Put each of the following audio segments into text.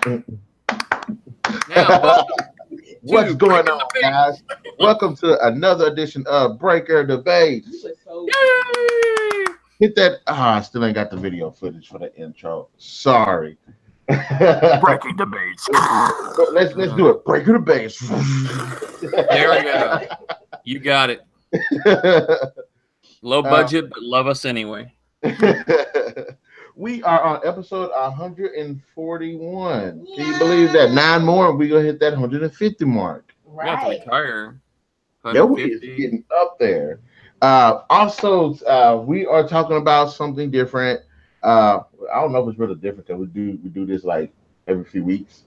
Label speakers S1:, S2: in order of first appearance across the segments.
S1: Now,
S2: What's going on, guys? Welcome to another edition of Breaker Debate.
S1: yay!
S2: Hit that. I still ain't got the video footage for the intro. Sorry.
S1: Breaking debates.
S2: Let's do it. Breaker Debate.
S1: There we go. You got it. Low budget, but love us anyway.
S2: We are on episode 141. Can you believe that? 9 more, and we're going to hit that 150 mark.
S1: We have to retire.
S2: Yeah, we is getting up there. Also, we are talking about something different. I don't know if it's really different because we do this like every few weeks.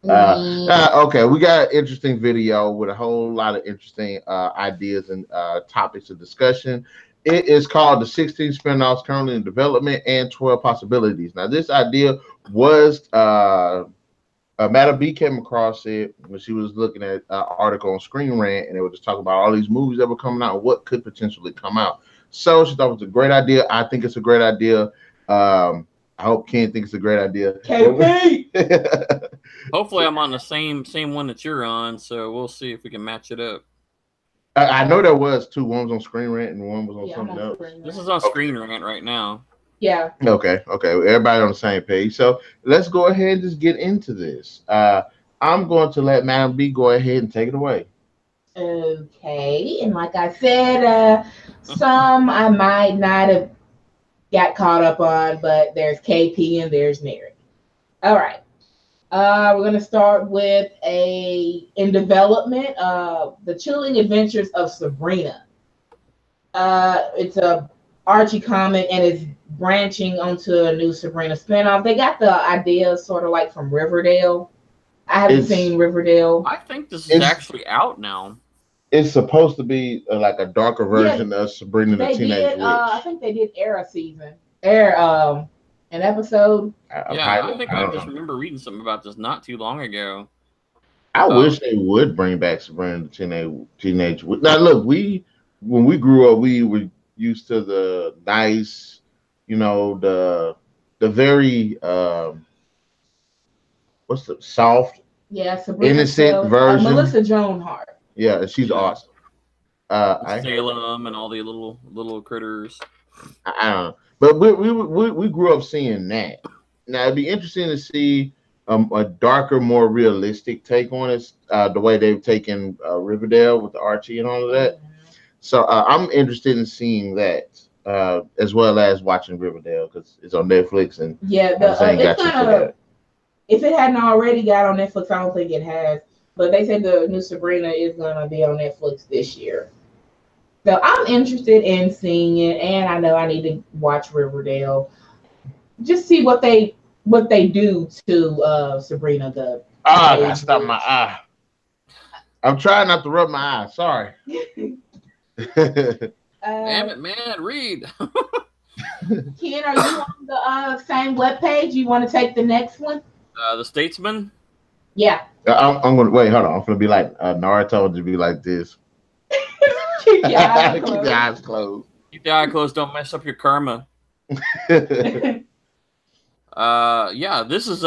S2: Okay, we got an interesting video with a whole lot of interesting ideas and topics of discussion. It is called the 16 Spinoffs currently in development and 12 possibilities. Now, this idea was Madam B came across it when she was looking at an article on Screen Rant, and it was just talking about all these movies that were coming out and what could potentially come out. So she thought it was a great idea. I think it's a great idea. I hope Ken thinks it's a great idea.
S1: KP! Hopefully I'm on the same one that you're on, so we'll see if we can match it up.
S2: I know there was two. One was on Screen Rant and one was on something else.
S1: This is on Screen Rant right now.
S3: Yeah.
S2: Okay. Everybody on the same page. So let's go ahead and just get into this. I'm going to let Madam B go ahead and take it away.
S3: Okay. And like I said, some I might not have got caught up on, but there's KP and there's Narik. All right. We're going to start with in development, The Chilling Adventures of Sabrina. It's a Archie comic, and it's branching onto a new Sabrina spinoff. They got the idea sort of like from Riverdale. I haven't seen Riverdale.
S1: I think this is actually out now.
S2: It's supposed to be like a darker version of Sabrina the Teenage Witch.
S3: I think they did an episode.
S1: I think I just remember reading something about this not too long ago.
S2: I wish they would bring back Sabrina the Teenage Witch. Now, look, when we grew up, we were used to the nice, the very what's the soft,
S3: Sabrina
S2: innocent version.
S3: Melissa Joan Hart.
S2: Yeah, she's awesome.
S1: Salem and all the little critters.
S2: I don't know. But we grew up seeing that. Now it'd be interesting to see a darker, more realistic take on it. The way they've taken Riverdale with the Archie and all of that. So I'm interested in seeing that as well as watching Riverdale because it's on Netflix and
S3: if it hadn't already got on Netflix, I don't think it has. But they said the new Sabrina is gonna be on Netflix this year. So I'm interested in seeing it, and I know I need to watch Riverdale. Just see what they do to Sabrina the.
S2: I gotta stop my eye. I'm trying not to rub my eye. Sorry.
S1: Damn it, man! Read.
S3: Ken, are you on the same webpage? You want to take the next one?
S1: The Statesman.
S3: Yeah.
S2: I'm gonna wait. Hold on. I'm gonna be like Naruto to be like this.
S3: Keep your
S2: eyes closed.
S1: Keep your eyes closed. Don't mess up your karma. This is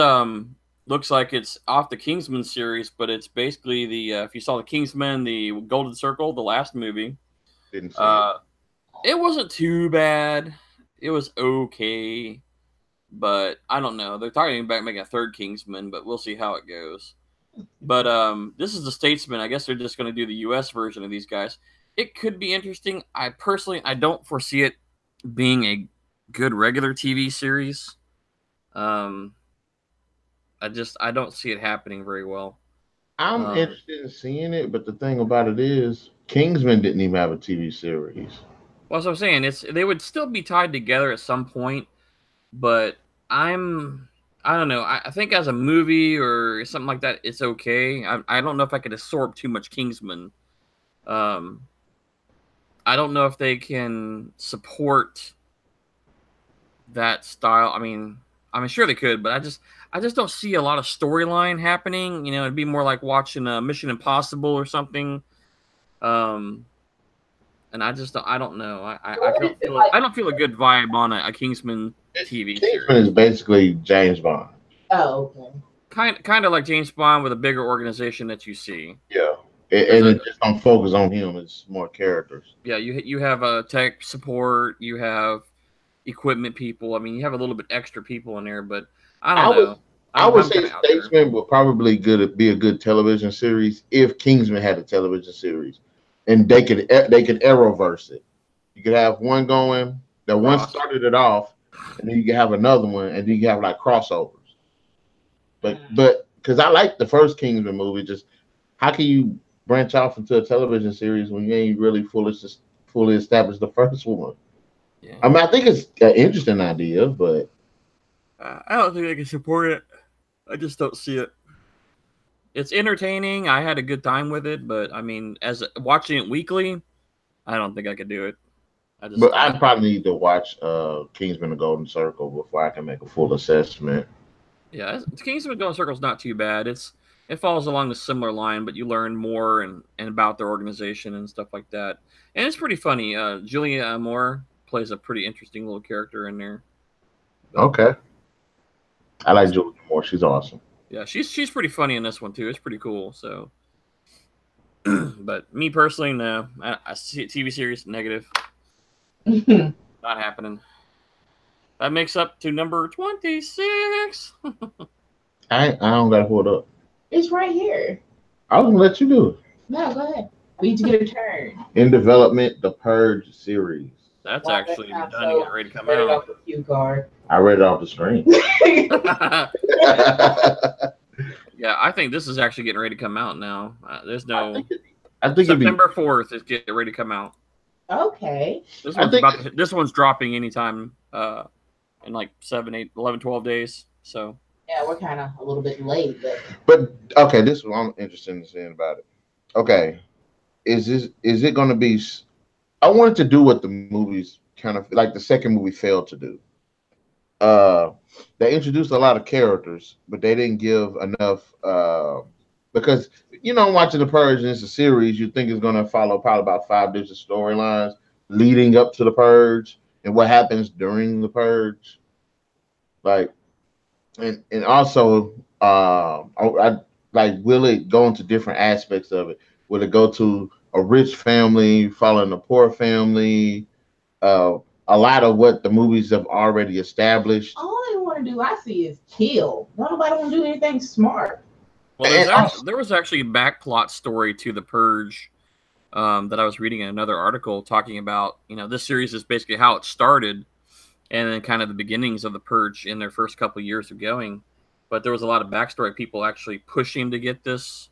S1: looks like it's off the Kingsman series, but it's basically the if you saw the Kingsman, the Golden Circle, the last movie.
S2: Didn't see it.
S1: It wasn't too bad. It was okay, but I don't know. They're talking about making a third Kingsman, but we'll see how it goes. But this is the Statesman. I guess they're just going to do the U.S. version of these guys. It could be interesting. I don't foresee it being a good regular TV series. I don't see it happening very well.
S2: I'm interested in seeing it, but the thing about it is, Kingsman didn't even have a TV series.
S1: Well, that's what I'm saying. They would still be tied together at some point, but I don't know. I think as a movie or something like that, it's okay. I don't know if I could absorb too much Kingsman. I don't know if they can support that style. I mean, sure they could, but I just don't see a lot of storyline happening. It'd be more like watching Mission Impossible or something. And I don't know. I don't feel a good vibe on a Kingsman TV series.
S2: Kingsman is basically James Bond.
S3: Oh, okay.
S1: Kind of like James Bond with a bigger organization that you see.
S2: Yeah, and it just don't focus on him. It's more characters.
S1: Yeah, you have a tech support, you have equipment people. I mean, you have a little bit extra people in there, but I don't know.
S2: I would
S1: I'm
S2: say Statesman would probably be a good television series if Kingsman had a television series, and they could Arrowverse it. You could have one going that one started it off, and then you can have another one, and then you can have like crossovers. But because I like the first Kingsman movie, just how can you branch off into a television series when you ain't really fully established the first one? Yeah. I mean, I think it's an interesting idea, but
S1: I don't think they can support it. I just don't see it. It's entertaining. I had a good time with it, but I mean, as watching it weekly, I don't think I could do it.
S2: I probably need to watch Kingsman: The Golden Circle before I can make a full assessment.
S1: Yeah, Kingsman: The Golden Circle is not too bad. It follows along a similar line, but you learn more and about their organization and stuff like that. And it's pretty funny. Julia Moore plays a pretty interesting little character in there.
S2: But, okay. I like Julia Moore. She's awesome.
S1: Yeah, she's pretty funny in this one too. It's pretty cool. So, but me personally, no. I see TV series negative. Not happening. That makes up to number 26.
S2: I don't got to hold up.
S3: It's right here.
S2: I was gonna let you do it.
S3: No, go ahead. We need to get a turn.
S2: In development, the Purge series.
S1: That's actually done and getting ready to come out.
S3: Off the cue card.
S2: I read it off the screen.
S1: Yeah, I think this is actually getting ready to come out now. There's no.
S2: I think
S1: September 4th is getting ready to come out.
S3: Okay.
S1: This one's dropping anytime in like 7, 8, 11, 12 days. So.
S3: Yeah, we're kind of a little bit late,
S2: but okay, this is what I'm interested in seeing about it. Okay, is it going to be? I wanted to do what the movies kind of like the second movie failed to do. They introduced a lot of characters, but they didn't give enough. Because watching The Purge and it's a series, you think it's going to follow probably about 5 different storylines leading up to the Purge and what happens during the Purge, like. And also, I like, will it go into different aspects of it? Will it go to a rich family following a poor family? A lot of what the movies have already established.
S3: All they want to do, I see, is kill. Nobody want to do anything smart.
S1: Well, there was actually a backplot story to The Purge that I was reading in another article talking about, this series is basically how it started. And then kind of the beginnings of the Purge in their first couple of years of going. But there was a lot of backstory, people actually pushing to get this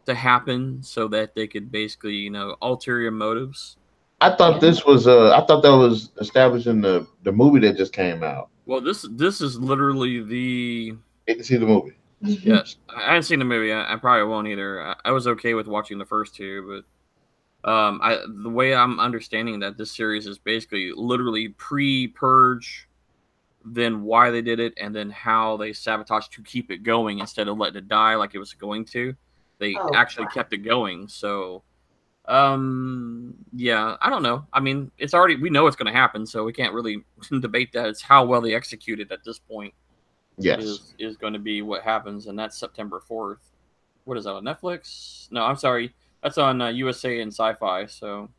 S1: to happen so that they could basically, ulterior motives.
S2: I thought that was established in the movie that just came out.
S1: Well, this is literally the...
S2: You can see the movie.
S1: Yes. I haven't seen the movie. I probably won't either. I was okay with watching the first two, but... the way I'm understanding that this series is basically literally pre-Purge, then why they did it, and then how they sabotaged to keep it going instead of letting it die like it was going to. They actually kept it going. So, yeah, I don't know. I mean, we know it's going to happen, so we can't really debate that. It's how well they executed at this point.
S2: Yes,
S1: is going to be what happens, and that's September 4th. What is that on Netflix? No, I'm sorry. That's on USA and Sci-Fi, so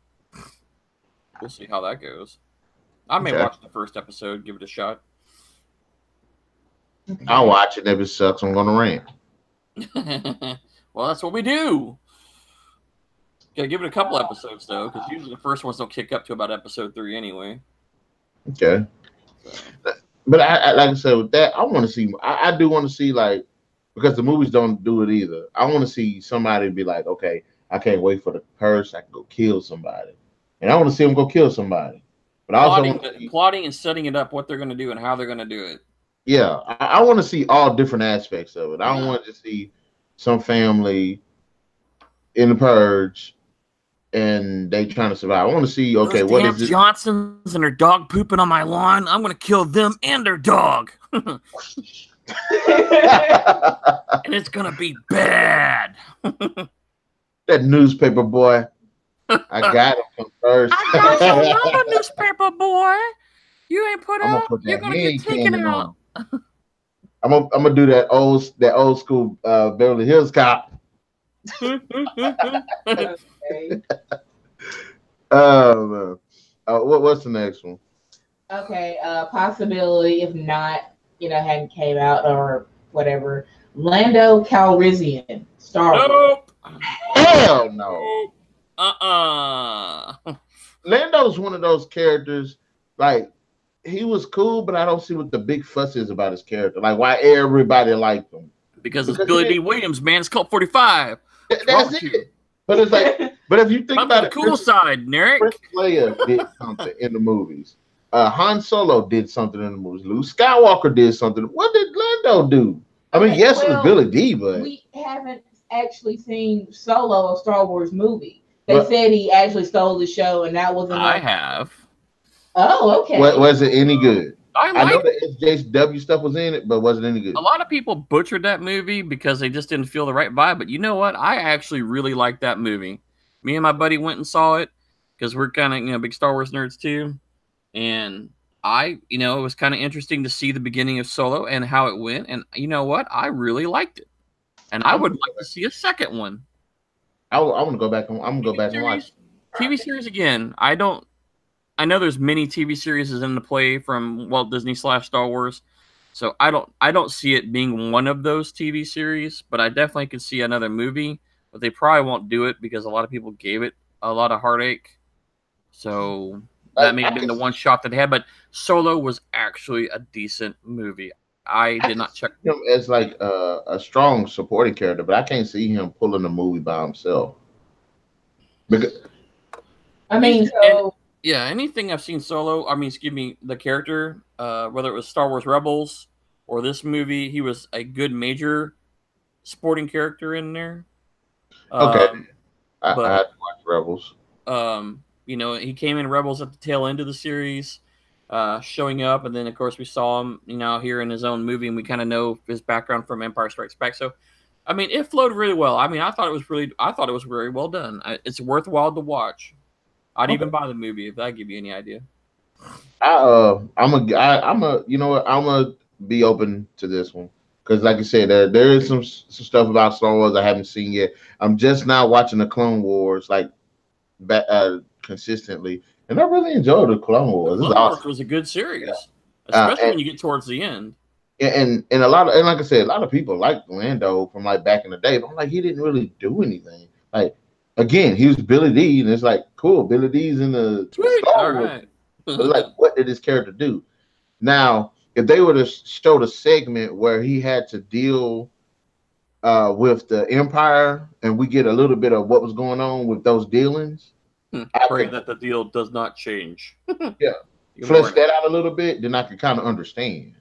S1: we'll see how that goes. I may watch the first episode, give it a shot.
S2: Okay. I'll watch it. If it sucks, I'm going to
S1: rant. Well, that's what we do. Gotta give it a couple episodes, though, because usually the first ones don't kick up to about episode 3 anyway.
S2: Okay. So. But I like I said, with that, I want to see. I do want to see, like, because the movies don't do it either. I want to see somebody be like, okay, I can't wait for the Purge. I can go kill somebody, and I want to see them go kill somebody. But
S1: plotting and setting it up, what they're going to do and how they're going to do it.
S2: Yeah, I want to see all different aspects of it. I don't want to see some family in the Purge and they trying to survive. I want to see, okay,
S1: those
S2: what is this?
S1: Johnsons and their dog pooping on my lawn. I'm going to kill them and their dog. And it's going to be bad.
S2: That newspaper boy. I got him from first.
S1: I got your number, newspaper boy. You ain't put out. You're going to get taken out.
S2: I gonna do that old school Beverly Hills Cop.
S3: Okay.
S2: What's the next one?
S3: Okay. Possibility, if not, hadn't came out or whatever. Lando Calrissian, Star Wars.
S1: Nope.
S2: Hell no.
S1: Uh-uh.
S2: Lando's one of those characters, like, he was cool, but I don't see what the big fuss is about his character. Like, why everybody liked him?
S1: Because it's Billy D. Williams, man. It's called 45.
S2: That's it. But it's like, but if you think about
S1: the
S2: it,
S1: cool side, Narik.
S2: Prince Leia did something in the movies. Han Solo did something in the movies. Luke Skywalker did something. What did Lando do? I mean, yes, it was Billy D, but
S3: we haven't actually seen Solo, a Star Wars movie. They said he actually stole the show, and that wasn't.
S1: I have.
S3: Oh, okay.
S2: Was it any good?
S1: I
S2: know the SJW stuff was in it, but was it any good?
S1: A lot of people butchered that movie because they just didn't feel the right vibe. But you know what? I actually really liked that movie. Me and my buddy went and saw it because we're kind of big Star Wars nerds too. And it was kind of interesting to see the beginning of Solo and how it went. And you know what? I really liked it. And I would like to see a second one.
S2: I want to go back. I'm gonna go back and watch
S1: TV series again. I know there's many TV series in the play from Walt Disney / Star Wars, so I don't see it being one of those TV series. But I definitely could see another movie. But they probably won't do it because a lot of people gave it a lot of heartache. So that may have been the one shot that they had. But Solo was actually a decent movie. I did not check
S2: him as like a strong supporting character, but I can't see him pulling a movie by himself. Because
S1: anything I've seen Solo, the character, whether it was Star Wars Rebels or this movie, he was a good major sporting character in there.
S2: Okay, I had to watch Rebels.
S1: He came in Rebels at the tail end of the series. Showing up, and then of course we saw him, here in his own movie, and we kind of know his background from Empire Strikes Back. So, it flowed really well. I thought it was very well done. It's worthwhile to watch. I'd even buy the movie if that give you any idea.
S2: I'm gonna be open to this one because, like I said, there is some stuff about Star Wars I haven't seen yet. I'm just now watching the Clone Wars consistently. And I really enjoyed the Clone Wars.
S1: Clone Wars was a good series, especially when you get towards the end.
S2: And like I said, a lot of people like Lando from back in the day, but I'm like, he didn't really do anything. Like, again, he was Billy D, and it's like, cool, Billy D's in the Star Wars. Right. But like, what did this character do? Now, if they would have showed a segment where he had to deal with the Empire, and we get a little bit of what was going on with those dealings.
S1: I pray that the deal does not change.
S2: Yeah. Flesh that out a little bit, then I can kind of understand.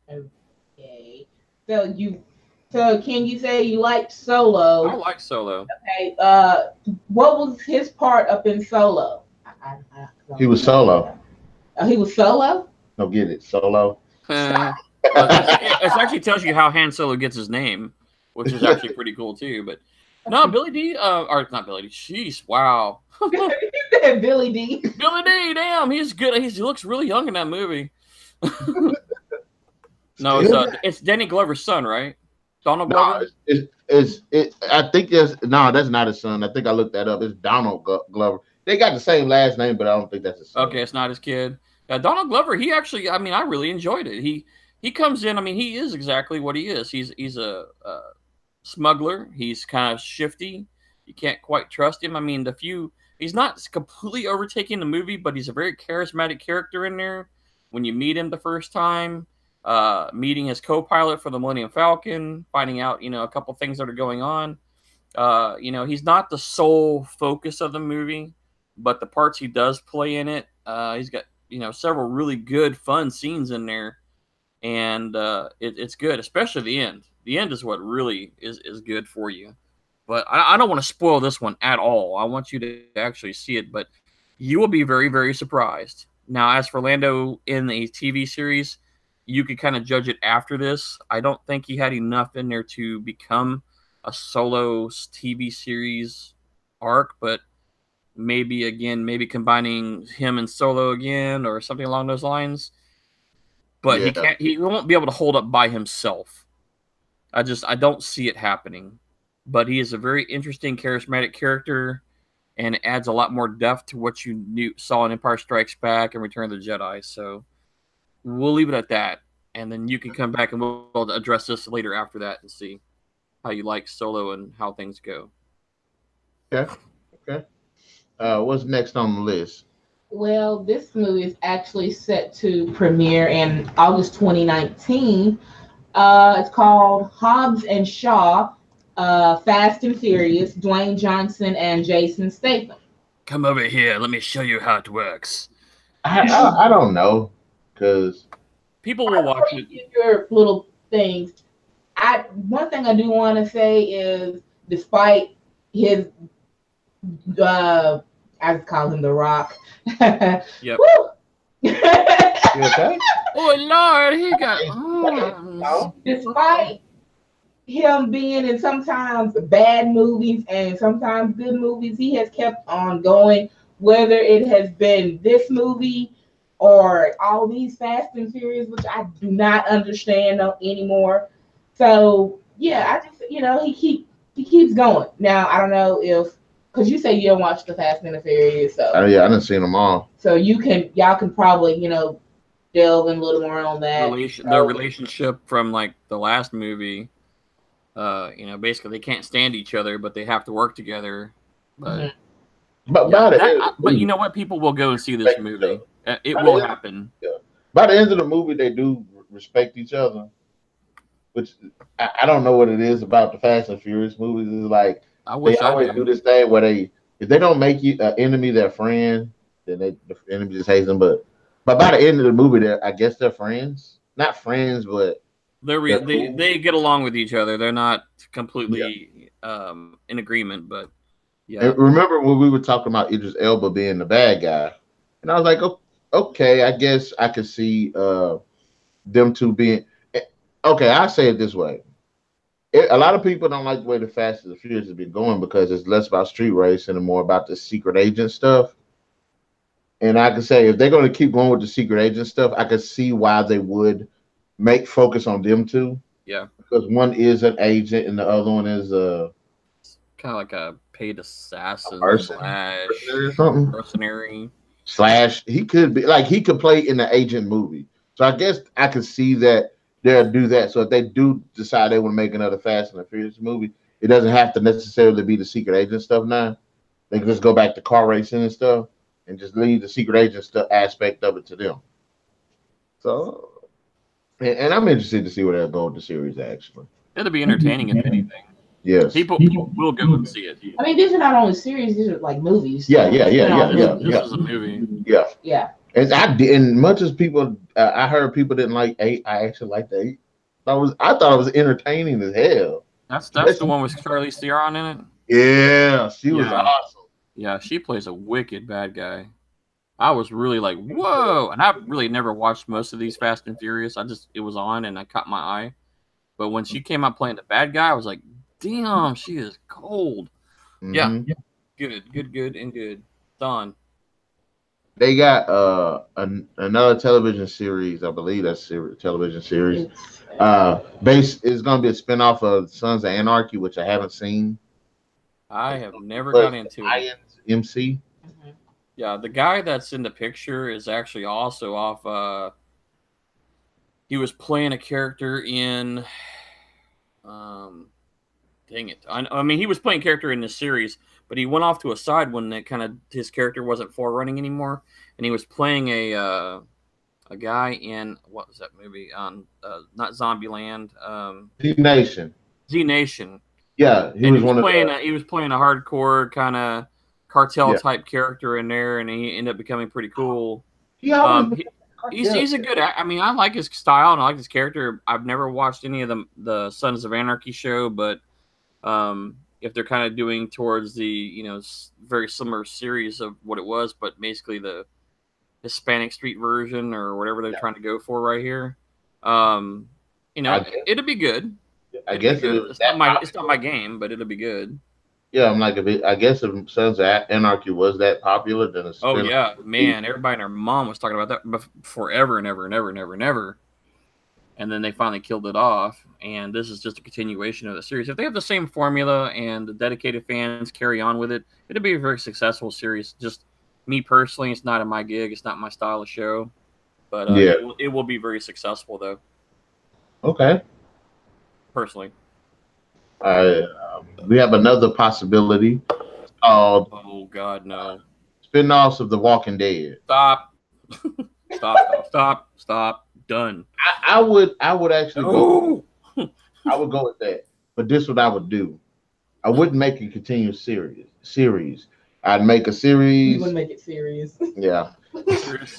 S3: Okay. So can you say you liked Solo?
S1: I like Solo.
S3: Okay. What was his part up in Solo?
S2: He was Solo.
S3: Oh, he was Solo?
S2: No, get it. Solo.
S1: It actually tells you how Han Solo gets his name, which is actually pretty cool too, but no, Billy D, or not Billy D. Jeez, wow.
S3: Billy D.
S1: Billy D, damn, he's good. He looks really young in that movie. No, it's Danny Glover's son, right? Donald Glover.
S2: I think that's not his son. I think I looked that up. It's Donald Glover. They got the same last name, but I don't think that's his son.
S1: Okay, it's not his kid. Yeah, Donald Glover. He actually, I really enjoyed it. He comes in. He is exactly what he is. He's a smuggler. He's kind of shifty. You can't quite trust him. He's not completely overtaking the movie, but he's a very charismatic character in there. When you meet him the first time, meeting his co-pilot for the Millennium Falcon, finding out, a couple things that are going on. He's not the sole focus of the movie, but the parts he does play in it, he's got, several really good, fun scenes in there. And it's good, especially the end. The end is what really is good for you. But I don't want to spoil this one at all. I want you to actually see it, but you will be very, very surprised. Now, as for Lando in the TV series, you could kind of judge it after this. I don't think he had enough in there to become a solo TV series arc, but maybe combining him and Solo again or something along those lines. but he can't. He won't be able to hold up by himself. I don't see it happening. But he is a very interesting, charismatic character, and it adds a lot more depth to what you saw in Empire Strikes Back and Return of the Jedi. So we'll leave it at that, and then you can come back and we'll address this later after that and see how you like Solo and how things go.
S2: Okay. What's next on the list?
S3: Well, this movie is actually set to premiere in August 2019. It's called Hobbs and Shaw, Fast and Furious, Dwayne Johnson and Jason Statham.
S1: Come over here. Let me show you how it works.
S2: I don't know, because
S1: people will watch it.
S3: Your little things. One thing I do want to say is, despite his, I call him The Rock.
S1: Yep.
S2: You okay?
S1: Oh Lord, he got.
S3: Despite him being in sometimes bad movies and sometimes good movies, he has kept on going. Whether it has been this movie or all these Fast and Furious, which I do not understand anymore. So yeah, I just he keeps going. Now I don't know if, because you say you don't watch the Fast and the Furious, so
S2: yeah, I didn't see them all.
S3: So y'all can probably delve in a little more on that.
S1: Their relationship from like the last movie. Basically they can't stand each other, but they have to work together. But but you know what? People will go and see this movie. It will happen.
S2: Yeah. By the end of the movie, they do respect each other, which I don't know what it is about the Fast and Furious movies. It's like they always do this thing where if they don't make you an enemy their friend, then the enemy just hates them. But by the end of the movie, I guess they're friends. Not friends, but
S1: they get along with each other. They're not completely in agreement, but yeah.
S2: And remember when we were talking about Idris Elba being the bad guy, and I was like, okay, I guess I could see them two being okay. I say it this way: a lot of people don't like the way the Fast and the Furious has been going because it's less about street racing and more about the secret agent stuff. And I can say if they're going to keep going with the secret agent stuff, I could see why they would make focus on them two.
S1: Yeah,
S2: because one is an agent and the other one is
S1: kind of like a paid assassin
S2: mercenary slash. He could be like he could play in the agent movie. So I guess I could see that they'll do that. So if they do decide they want to make another Fast and the Furious movie, it doesn't have to necessarily be the secret agent stuff now. They can just go back to car racing and stuff and just leave the secret agent stuff aspect of it to them. So, and I'm interested to see where they'll go with the series, actually.
S1: It'll be entertaining if anything.
S2: Yes.
S1: People will go and see it.
S3: I mean, these are not only series; these are like movies.
S2: Yeah.
S1: This is a movie.
S2: Yeah. And I didn't much as people. I heard people didn't like 8. I actually liked 8. I thought it was entertaining as hell.
S1: That's the one with Charlize Theron in it.
S2: Yeah, she was awesome.
S1: Yeah, she plays a wicked bad guy. I was really like, whoa! And I've really never watched most of these Fast and Furious. It was on and I caught my eye. But when she came out playing the bad guy, I was like, damn, she is cold.
S2: Mm-hmm.
S1: Yeah. Good, and good. Done.
S2: They got another television series, I believe that's a television series. It's gonna be a spinoff of Sons of Anarchy, which I haven't seen.
S1: I have never got into it.
S2: MC.
S3: Mm-hmm.
S1: Yeah, the guy that's in the picture is actually also off. He was playing a character in. Dang it! I mean, he was playing a character in this series, but he went off to a side when his character wasn't forerunning anymore, and he was playing a guy in what was that movie on? Not Zombieland. Z Nation.
S2: Yeah, he was
S1: playing a hardcore kind of cartel type character in there, and he ended up becoming pretty cool. He's a good. I mean, I like his style and I like his character. I've never watched any of the Sons of Anarchy show, but if they're kind of doing towards the very similar series of what it was, but basically the Hispanic street version or whatever they're trying to go for right here, it'll be good.
S2: I guess
S1: it's not my game, but it'll be good.
S2: Yeah, I'm like, I guess if Sons of Anarchy was that popular, then it's
S1: man, everybody and their mom was talking about that forever and ever and ever and ever and ever. and then they finally killed it off. And this is just a continuation of the series. If they have the same formula and the dedicated fans carry on with it, it'll be a very successful series. Just me personally, it's not in my gig. It's not my style of show, but
S2: Yeah.
S1: it will be very successful though.
S2: Okay.
S1: Personally,
S2: We have another possibility called
S1: oh God, no!
S2: spin-offs of The Walking Dead.
S1: Stop! Stop! Done.
S2: I would actually go.
S1: No.
S2: I would go with that. But this is what I would do. I wouldn't make a continuous series. I'd make a
S3: You
S2: series.
S3: wouldn't make it serious.
S2: Yeah.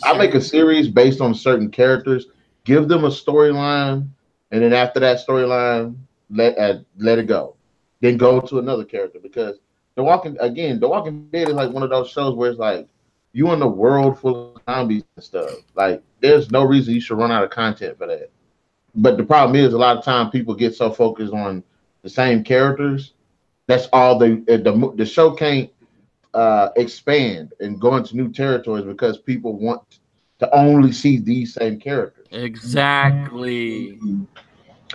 S2: I make a series based on certain characters, give them a storyline, and then after that storyline, let it go. Then go to another character because The Walking Dead is like one of those shows where it's like you in the world full of zombies and stuff. Like there's no reason you should run out of content for that. But the problem is a lot of time people get so focused on the same characters. That's all the show can't expand and go into new territories because people want to only see these same characters.
S1: Exactly.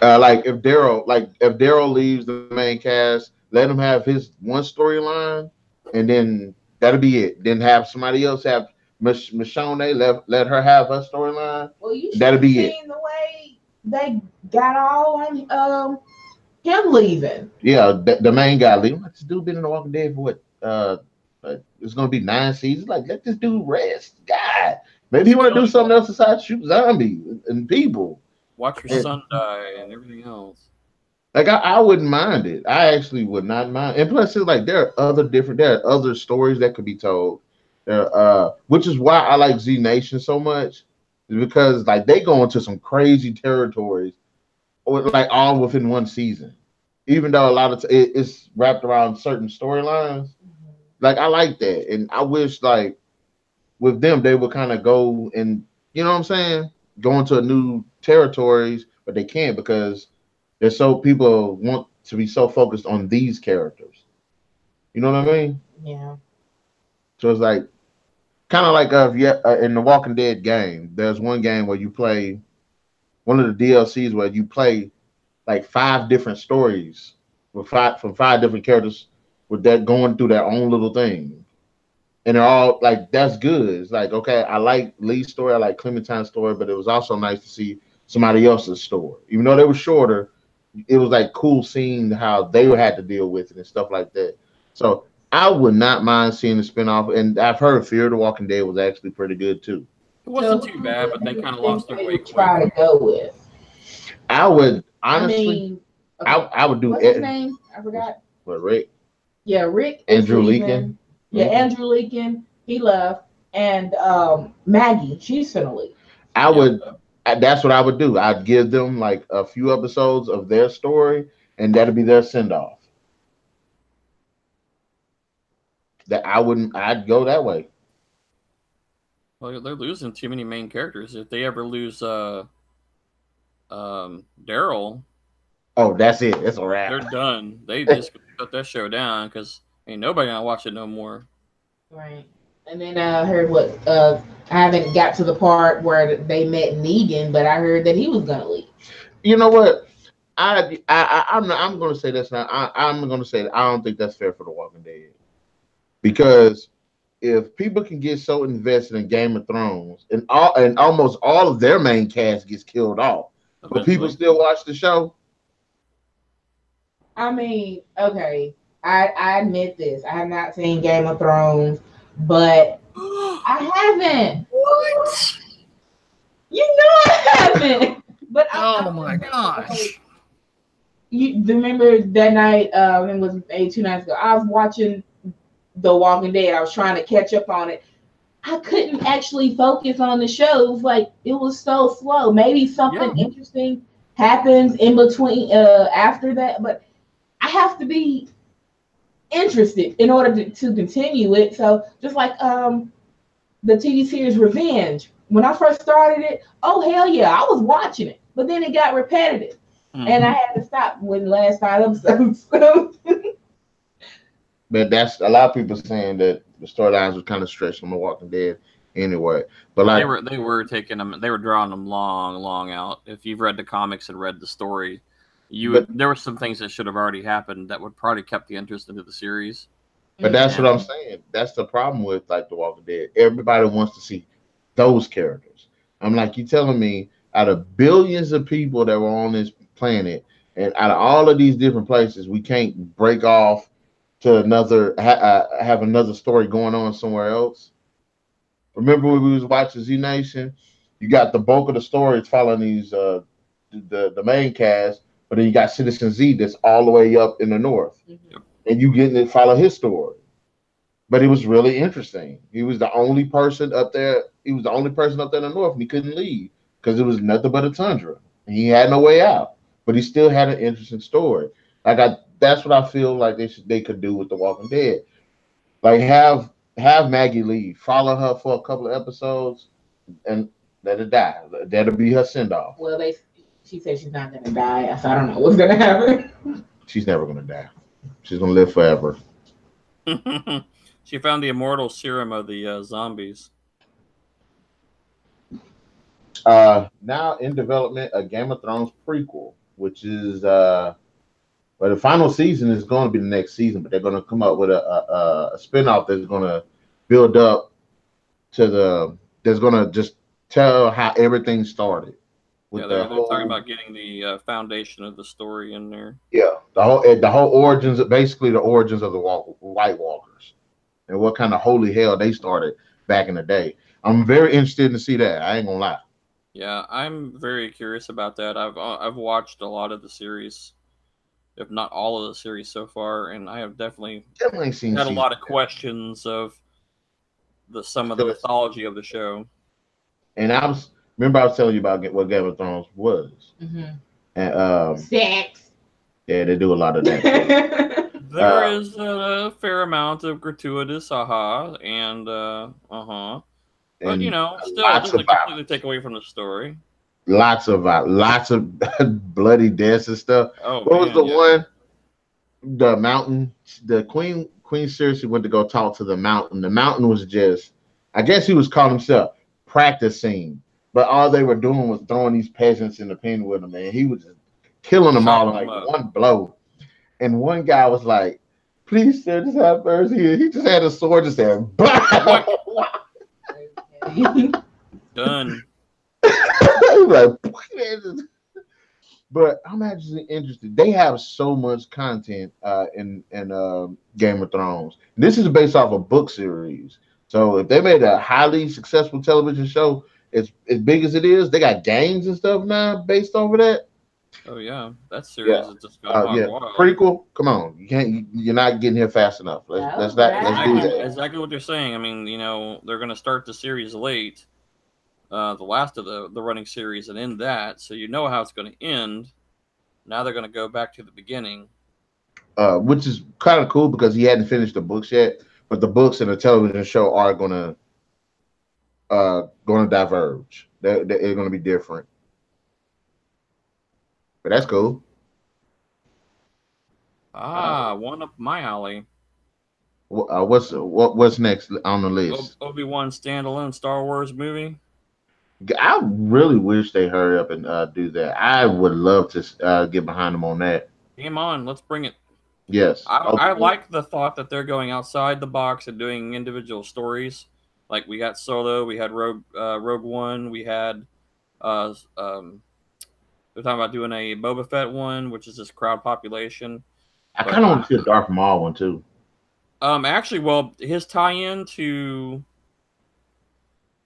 S2: If Daryl leaves the main cast, let him have his one storyline, and then that'll be it. Then have somebody else have Michonne, let her have her storyline.
S3: Well, you should
S2: That'll
S3: have
S2: be
S3: seen the way they got all on him leaving.
S2: Yeah, the main guy leaving. Like, this dude been in The Walking Dead for what? It's gonna be 9 seasons. Like, let this dude rest. God, maybe he want to do something else besides shoot zombies and people.
S1: Watch your son die and everything else.
S2: Like I wouldn't mind it. I actually would not mind. And plus, it's like there are other stories that could be told. Which is why I like Z Nation so much, is because like they go into some crazy territories, or like all within one season. Even though a lot of it's wrapped around certain storylines, like I like that, and I wish like with them they would kind of go and you know what I'm saying, go into a new territories, but they can't because they're so people want to be so focused on these characters. You know what I mean?
S3: Yeah.
S2: So it's like kind of like in the Walking Dead game. There's one game where you play one of the DLCs where you play like 5 different stories with from 5 different characters with that going through their own little thing. And they're all like that's good. It's like, okay, I like Lee's story, I like Clementine's story, but it was also nice to see somebody else's story. Even though they were shorter, it was like cool seeing how they had to deal with it and stuff like that. So I would not mind seeing the spinoff. And I've heard Fear the Walking Dead was actually pretty good too.
S1: It wasn't too bad, but they kind of lost their way quick.
S3: Try to go with.
S2: I would honestly,
S3: I mean,
S2: I would do.
S3: What's his name? I forgot.
S2: What, Rick?
S3: Yeah, Rick.
S2: Andrew Leakin.
S3: Yeah, Andrew Leakin. He left, and Maggie, she's finna leave.
S2: I would. That's what I would do. I'd give them like a few episodes of their story, and that'd be their send off. That I wouldn't. I'd go that way.
S1: Well, they're losing too many main characters. If they ever lose Daryl,
S2: oh, that's it. It's a wrap.
S1: They're done. They just shut that show down because ain't nobody gonna watch it no more.
S3: Right. And then I heard I haven't got to the part where they met Negan, but I heard that he was gonna leave.
S2: You know what? I'm going to say this now. I'm going to say that I don't think that's fair for The Walking Dead, because if people can get so invested in Game of Thrones and almost all of their main cast gets killed off, but people still watch the show.
S3: I mean, okay, I admit this. I have not seen Game of Thrones, but I haven't.
S1: What?
S3: You know I haven't. But
S1: oh my gosh.
S3: You remember that night, it was 2 nights ago, I was watching The Walking Dead. I was trying to catch up on it. I couldn't actually focus on the show. It was like, it was so slow. Maybe something interesting happens in between after that, but I have to be interested in order to continue it. So just like the TV series Revenge, when I first started it, oh hell yeah, I was watching it, but then it got repetitive, and I had to stop when the last 5 episodes.
S2: But that's a lot of people saying that the storylines were kind of stretched on The Walking Dead. anyway. But
S1: Well,
S2: like
S1: they were taking them. They were drawing them long out. If you've read the comics and read the story,
S2: but
S1: there were some things that should have already happened that would probably kept the interest into the series.
S2: that's what I'm
S1: And
S2: saying. That's the problem with like The Walking Dead. Everybody wants to see those characters. I'm like, you telling me out of billions of people that were on this planet, and out of all of these different places, we can't break off to have another story going on somewhere else. Remember when we was watching Z Nation? You got the bulk of the story is following these the main cast, but then you got Citizen Z that's all the way up in the north, and you getting to follow his story. But it was really interesting. He was the only person up there. He was the only person up there in the north, and he couldn't leave because it was nothing but a tundra. And he had no way out, but he still had an interesting story. That's what I feel like they could do with The Walking Dead. Like have Maggie leave, follow her for a couple of episodes, and let her die. That'll be her send off.
S3: Well, she said she's not gonna die, so I don't know what's gonna happen.
S2: She's never gonna die. She's gonna live forever.
S1: she found the immortal serum of the zombies.
S2: Now in development, a Game of Thrones prequel, which is but the final season is going to be the next season, but they're going to come up with a spinoff that's going to build up to that's going to just tell how everything started.
S1: Yeah, they're talking about getting the foundation of the story in there.
S2: Yeah, the whole origins, basically the origins of the White Walkers, and what kind of holy hell they started back in the day. I'm very interested to see that. I ain't gonna lie.
S1: Yeah, I'm very curious about that. I've watched a lot of the series, if not all of the series so far, and I have definitely
S2: seen
S1: had a lot of questions of some of the mythology of the show.
S2: And I was telling you about what Game of Thrones was. And
S3: sex.
S2: Yeah, they do a lot of that.
S1: There is a fair amount of gratuitous and but you know, still it doesn't completely take away from the story.
S2: Lots of bloody deaths and stuff.
S1: Oh,
S2: what was the one? The mountain. The Queen seriously went to go talk to the mountain. The mountain was just, I guess he was calling himself practicing, but all they were doing was throwing these peasants in the pen with him, man. He was just killing them all in like one blow. And one guy was like, "Please, sir, just have mercy." He just had a sword, just said,
S1: done.
S2: But I'm actually interested. They have so much content in Game of Thrones. This is based off a book series. So if they made a highly successful television show, as big as it is, they got games and stuff now based over that.
S1: Oh yeah, that series is just going wild.
S2: Prequel. Come on, you're not getting here fast enough. Let's do that.
S1: Exactly what they're saying. I mean, you know, they're going to start the series late, the last of the running series, and end that, so you know how it's going to end. Now they're going to go back to the beginning,
S2: which is kind of cool because he hadn't finished the books yet. But the books and the television show are going to diverge. They're going to be different. But that's cool.
S1: One up my alley.
S2: What's next on the list?
S1: Obi-Wan standalone Star Wars movie.
S2: I really wish they hurry up and do that. I would love to get behind them on that.
S1: Game on, let's bring it.
S2: Yes,
S1: I like the thought that they're going outside the box and doing individual stories. Like we got Solo, we had Rogue One, we had they're talking about doing a Boba Fett one, which is this crowd population.
S2: I kind of want to see a Darth Maul one too.
S1: Actually, well, his tie-in to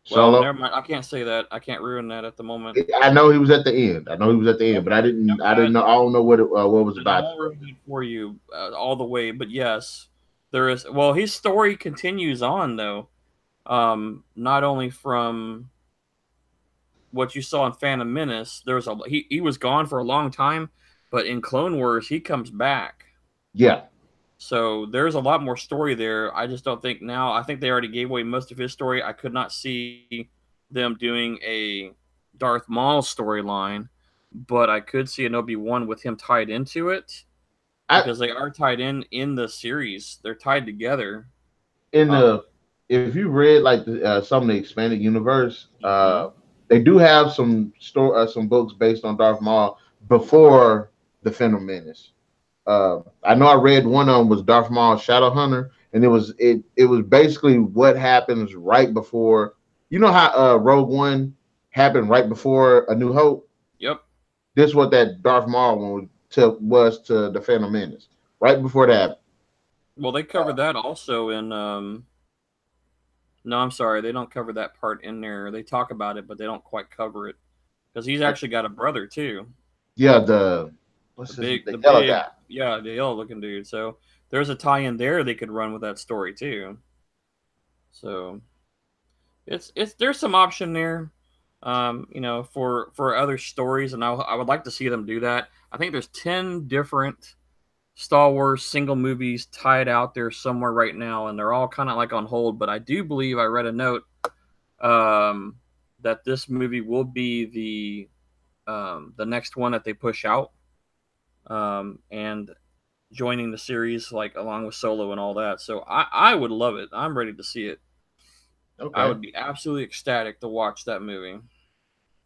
S2: Solo.
S1: Well, never mind. I can't say that. I can't ruin that at the moment.
S2: I know he was at the end. But I didn't know. I don't know what was about.
S1: I won't ruin it for you all the way, but yes, there is. Well, his story continues on though. Not only from what you saw in Phantom Menace, he was gone for a long time, but in Clone Wars he comes back.
S2: Yeah.
S1: So there's a lot more story there. I just don't think now. I think they already gave away most of his story. I could not see them doing a Darth Maul storyline, but I could see an Obi-Wan with him tied into it because they are tied in the series. They're tied together.
S2: In the if you read like some of the expanded universe,
S1: Mhm.
S2: they do have some books based on Darth Maul before the Phantom Menace. I know I read one of them was Darth Maul Shadow Hunter, and it was basically what happens right before. You know how Rogue One happened right before A New Hope.
S1: Yep.
S2: This what that Darth Maul one was to the Phantom Menace right before that.
S1: Well, they covered that also in. No, I'm sorry, they don't cover that part in there. They talk about it, but they don't quite cover it because he's actually got a brother too.
S2: Yeah, the what's his the
S1: The
S2: yellow guy.
S1: big, yeah, the yellow looking dude. So there's a tie-in there they could run with that story too. So it's there's some option there, for other stories, and I would like to see them do that. I think there's 10 different Star Wars single movies tied out there somewhere right now, and they're all kind of like on hold. But I do believe I read a note that this movie will be the next one that they push out, and joining the series like along with Solo and all that. So I would love it. I'm ready to see it. I
S2: Okay.
S1: would be absolutely ecstatic to watch that movie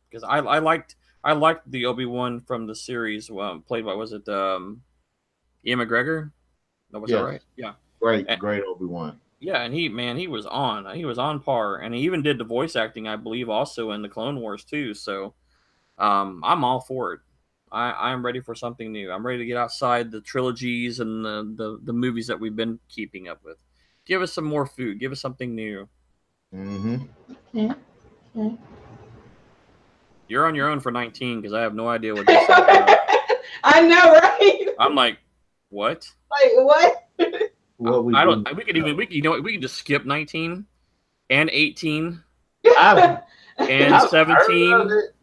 S1: because I liked the Obi-Wan from the series, played by, was it Ian McGregor? No, was that
S2: Yes.
S1: right? Yeah.
S2: Great,
S1: And,
S2: great Obi-Wan.
S1: yeah, and he was on par, and he even did the voice acting, I believe, also in the Clone Wars too. So I'm all for it. I'm ready for something new. I'm ready to get outside the trilogies and the movies that we've been keeping up with. Give us some more food. Give us something new.
S2: Mm-hmm.
S3: Yeah. Okay.
S1: You're on your own for 19 because I have no idea what this is about.
S3: I know, right?
S1: I'm like, what?
S3: Like what?
S2: What we
S1: I
S2: do?
S1: don't. We could even. We could, we can just skip 19 and 18
S2: I've
S1: and
S2: I've heard of
S1: 17
S2: it.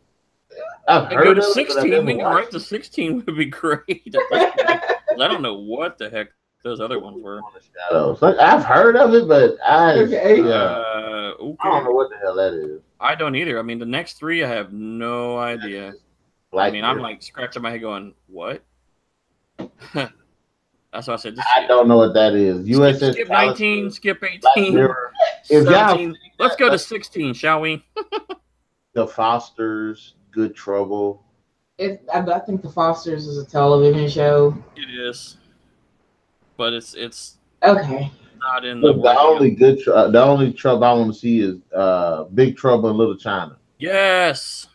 S2: I've
S1: and go
S2: heard
S1: to
S2: of it, but I've
S1: 16.
S2: never
S1: We can go right
S2: watched
S1: to
S2: it.
S1: 16 would be great at this point. 'Cause I don't know what the heck those other ones were.
S2: On the Shadows. Like, I've heard of it, but
S3: Okay.
S2: yeah, I don't
S1: Okay.
S2: know what the hell that is.
S1: I don't either. I mean, the next three, I have no idea. I
S2: Black
S1: mean, I'm
S2: Mirror.
S1: like scratching my head, going, "What?" That's why I said just
S2: I don't know what that is. USS
S1: skip 19,
S2: Callister,
S1: skip
S2: Black
S1: 18,
S2: Mirror. If y'all seen
S1: 17. Let's
S2: that,
S1: go to 16, shall we?
S2: The Fosters, Good Trouble.
S3: I think The Fosters is a television show.
S1: It is, but it's
S3: Okay.
S1: not in the
S2: Look,
S1: worthy of.
S2: the only trouble I want to see is Big Trouble in Little China.
S1: Yes,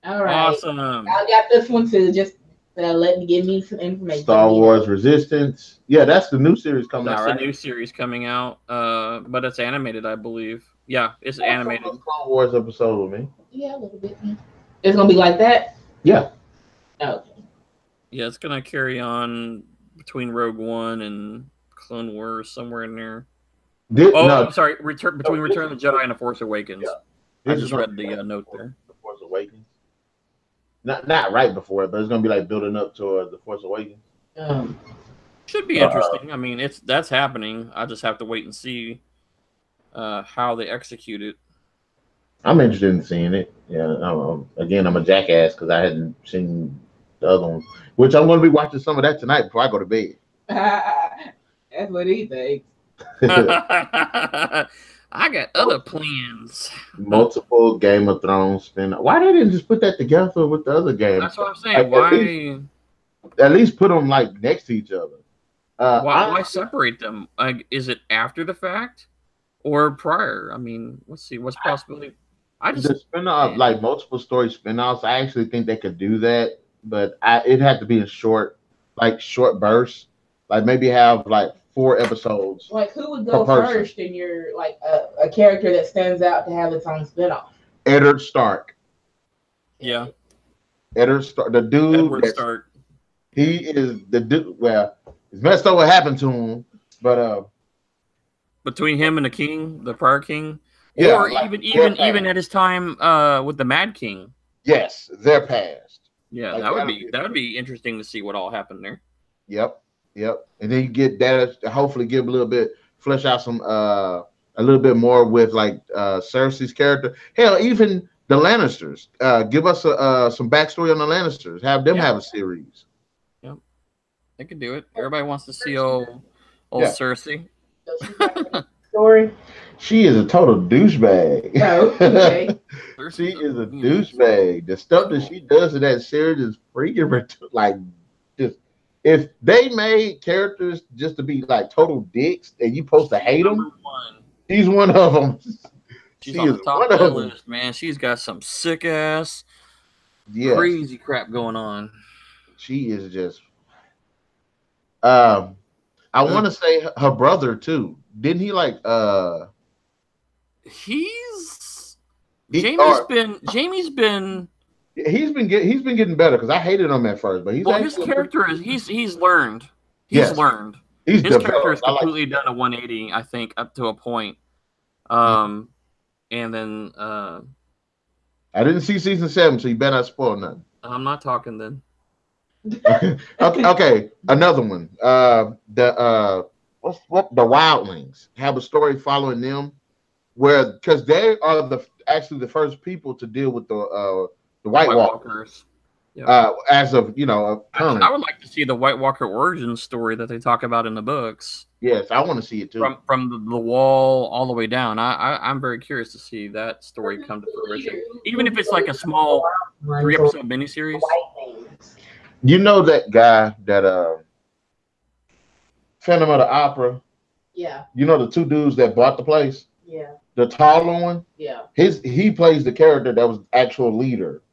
S3: All right.
S1: awesome.
S3: I got this one too. Just let me give me some information.
S2: Star Wars Resistance. Yeah, that's the new series coming
S1: That's
S2: out,
S1: the
S2: right?
S1: new series coming out, but it's animated, I believe. Yeah, it's
S2: Yeah, some of
S1: animated.
S2: those Clone Wars episode with me.
S3: Yeah, a little bit. It's gonna be like that.
S2: Yeah.
S3: Okay.
S1: Yeah, it's gonna carry on between Rogue One and Clone Wars, somewhere in there.
S2: No,
S1: I'm sorry. Between Return of the Jedi and The Force Awakens.
S2: Yeah.
S1: I
S2: this is
S1: just
S2: gonna
S1: read
S2: be
S1: the
S2: right
S1: note
S2: before
S1: there.
S2: The Force Awakens. Not right before it, but it's gonna be like building up toward The Force Awakens.
S1: Should be interesting. I mean, that's happening. I just have to wait and see how they execute it.
S2: I'm interested in seeing it. Yeah. Again, I'm a jackass because I hadn't seen the other one, which I'm going to be watching some of that tonight before I go to bed.
S3: That's what he thinks.
S1: I got other plans.
S2: Multiple Game of Thrones spin. Why they didn't just put that together with the other game?
S1: That's what I'm saying.
S2: At least put them like next to each other.
S1: Why separate them? Is it after the fact or prior? I mean, let's see. What's possibility?
S2: The spin-off, like multiple story spin-offs, I actually think they could do that, but it had to be in short bursts. Like maybe have like 4 episodes.
S3: Like who would go first in your like a character that stands out to have its own spin-off?
S2: Eddard Stark.
S1: Yeah.
S2: Eddard Stark, the dude.
S1: Edward Stark.
S2: He is the dude. Well, it's messed up what happened to him, but
S1: between him and the king, the prior king,
S2: yeah,
S1: or
S2: like
S1: even at his time with the Mad King.
S2: Yes, they're past.
S1: Yeah, like, that would be interesting to see what all happened there.
S2: Yep. And then you get that, hopefully give a little bit, flesh out some a little bit more with like Cersei's character. Hell, even the Lannisters. Give us some backstory on the Lannisters. Have them have a series.
S1: Yep, they could do it. Everybody wants to see old Cersei.
S3: Story.
S2: She is a total douchebag.
S3: Oh, okay.
S2: She is a douchebag. The stuff that she does in that series is freaking like just. If they made characters just to be like total dicks and you supposed to hate them, she's one of them.
S1: She's on the top of that list, man. She's got some sick ass, crazy crap going on.
S2: She is just. I want to say her brother too. Didn't he like?
S1: Jamie's been.
S2: He's been getting better because I hated him at first, but
S1: his character is he's learned. He's learned. His character has completely done a 180, I think, up to a point. And then
S2: I didn't see season 7, so you better not spoil nothing.
S1: I'm not talking then.
S2: Okay, another one. The Wildlings have a story following them, where because they are actually the first people to deal with the White Walkers. Yep. As of current.
S1: I would like to see the White Walker origin story that they talk about in the books.
S2: Yes, I want to see it too.
S1: From the wall all the way down. I'm very curious to see that story come to fruition, even if it's like a small 3-episode miniseries.
S2: You know that guy that Phantom of the Opera?
S3: Yeah.
S2: You know the two dudes that bought the place?
S3: Yeah.
S2: The taller one?
S3: Yeah.
S2: He plays the character that was the actual leader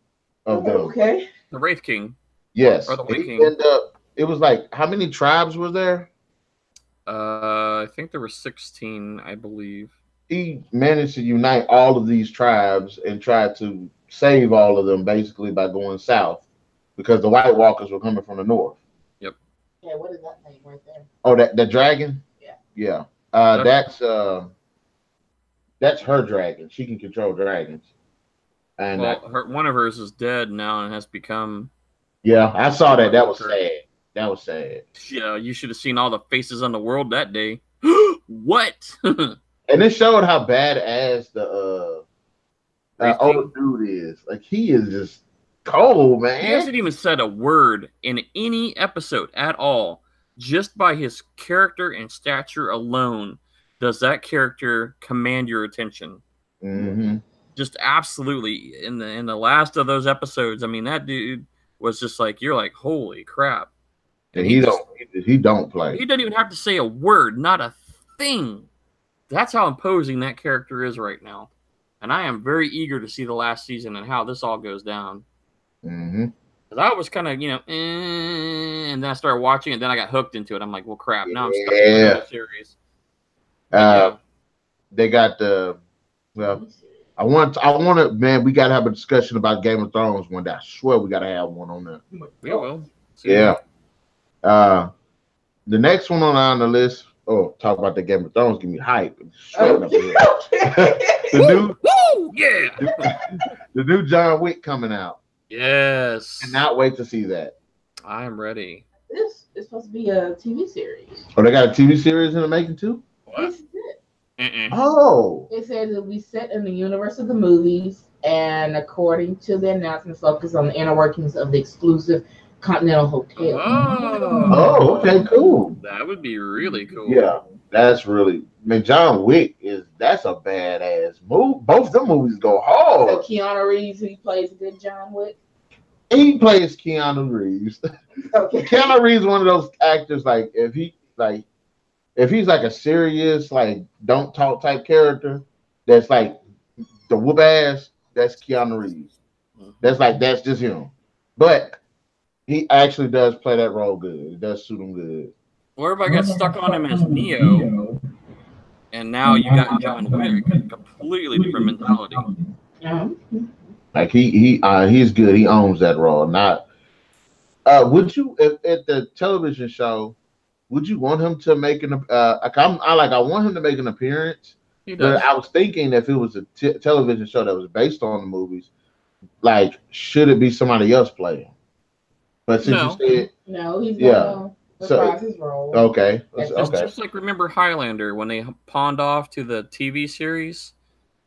S2: of them.
S3: Okay.
S1: The Wraith King.
S2: Yes.
S1: Or the White King.
S2: It was like, how many tribes were there?
S1: I think there were 16, I believe.
S2: He managed to unite all of these tribes and tried to save all of them basically by going south because the White Walkers were coming from the north.
S1: Yep.
S3: Yeah, what is that name right there?
S2: Oh, the dragon?
S3: Yeah.
S2: Yeah. That's her dragon. She can control dragons. And
S1: one of hers is dead now and has become.
S2: Yeah, I saw that. That was sad. That was sad.
S1: Yeah, you should have seen all the faces on the world that day. What?
S2: And it showed how badass the older dude is. Like, he is just cold, man.
S1: He hasn't even said a word in any episode at all. Just by his character and stature alone, does that character command your attention?
S2: Mm-hmm.
S1: Just absolutely. In the last of those episodes, I mean, that dude was just like, you're like, holy crap.
S2: And he don't play.
S1: He doesn't even have to say a word, not a thing. That's how imposing that character is right now. And I am very eager to see the last season and how this all goes down.
S2: Mm-hmm.
S1: Because I was kind of, and then I started watching it, then I got hooked into it. I'm like, well, crap, now I'm stuck in the series.
S2: They got the, I want to, man, we got to have a discussion about Game of Thrones one day. I swear we got to have one on there.
S1: We will.
S2: Yeah. The next one on the list, talk about the Game of Thrones, give me hype. The new John Wick coming out.
S1: Yes.
S2: Cannot wait to see that.
S1: I am ready.
S3: This is supposed to be a TV series.
S2: Oh, they got a TV series in the making too?
S1: What?
S2: Oh.
S3: It says it'll be set in the universe of the movies, and according to the announcement, focus on the inner workings of the exclusive Continental Hotel.
S2: Oh, okay, cool.
S1: That would be really cool.
S2: Yeah, that's really. John Wick that's a badass move. Both of them movies go hard.
S3: So Keanu Reeves, he plays a good John Wick.
S2: He plays Keanu Reeves. Okay. Keanu Reeves is one of those actors. Like if he's like a serious, like don't talk type character, that's like the whoop ass. That's Keanu Reeves. That's just him. But he actually does play that role good. It does suit him good.
S1: Well, everybody got stuck on him as Neo, and now you got John Wick. Completely different mentality.
S2: Like he's good. He owns that role. Not would you at the television show? Would you want him to make an? I want him to make an appearance.
S1: He does.
S2: But I was thinking if it was a television show that was based on the movies, like should it be somebody else playing? But since you said
S3: no, he's gonna reprise his role.
S2: Okay,
S1: it's just like remember Highlander when they pawned off to the TV series.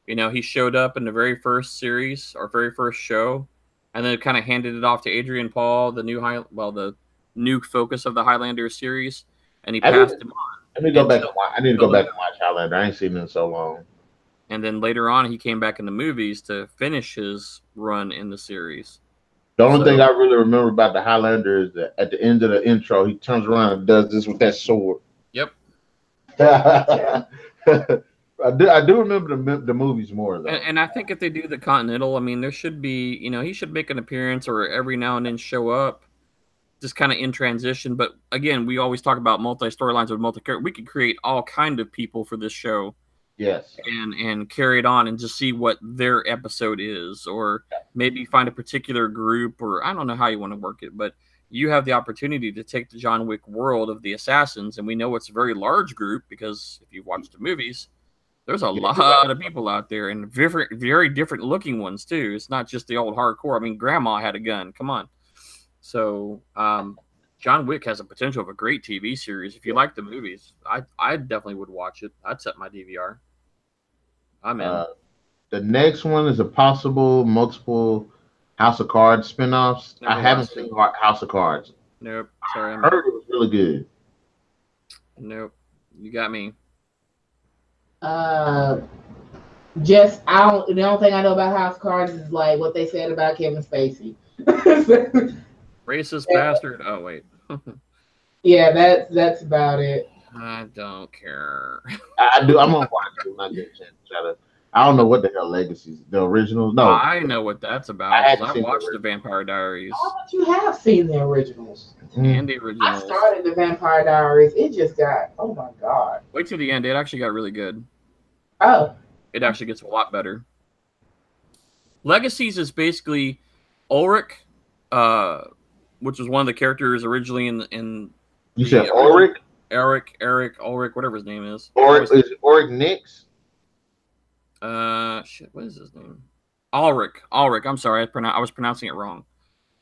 S1: He showed up in the very first series or very first show, and then kind of handed it off to Adrian Paul, the new focus of the Highlander series, and he passed him on.
S2: I need to go back and watch Highlander. I ain't seen it in so long.
S1: and then later on he came back in the movies to finish his run in the series.
S2: The only thing I really remember about the Highlander is that at the end of the intro, he turns around and does this with that sword.
S1: Yep.
S2: I do remember the movies more though.
S1: And I think if they do the Continental, I mean, there should be, he should make an appearance or every now and then show up, just kind of in transition. But again, we always talk about multi storylines with multi-character. We could create all kind of people for this show.
S2: Yes.
S1: And carry it on and just see what their episode is, or maybe find a particular group, or I don't know how you want to work it, but you have the opportunity to take the John Wick world of the assassins, and we know it's a very large group because if you've watched the movies, there's a lot of people out there, and very different looking ones too. It's not just the old hardcore. I mean, Grandma had a gun. Come on. So John Wick has a potential of a great TV series. If you like the movies, I definitely would watch it. I'd set my DVR. I'm in.
S2: The next one is a possible multiple House of Cards spinoffs. I haven't seen House of Cards.
S1: Nope. Sorry.
S2: I heard it was really good.
S1: Nope. You got me.
S3: The only thing I know about House of Cards is like what they said about Kevin Spacey.
S1: Racist bastard. Oh wait.
S3: Yeah, that's about it.
S1: I don't care.
S2: I do. I'm gonna watch it when I get a chance to try to. I don't know what the hell Legacies, the originals. No,
S1: I know what that's about. I watched the Vampire Diaries.
S3: Oh, but you have seen the originals.
S1: And the originals.
S3: I started the Vampire Diaries. It just got, oh my god.
S1: Wait till the end. It actually got really good.
S3: Oh.
S1: It actually gets a lot better. Legacies is basically Ulrich, which was one of the characters originally in
S2: you said Ulrich?
S1: Eric, Ulrich, whatever his name is.
S2: Is Ulrich Nix?
S1: Shit, what is his name? Ulrich. I'm sorry, I was pronouncing it wrong.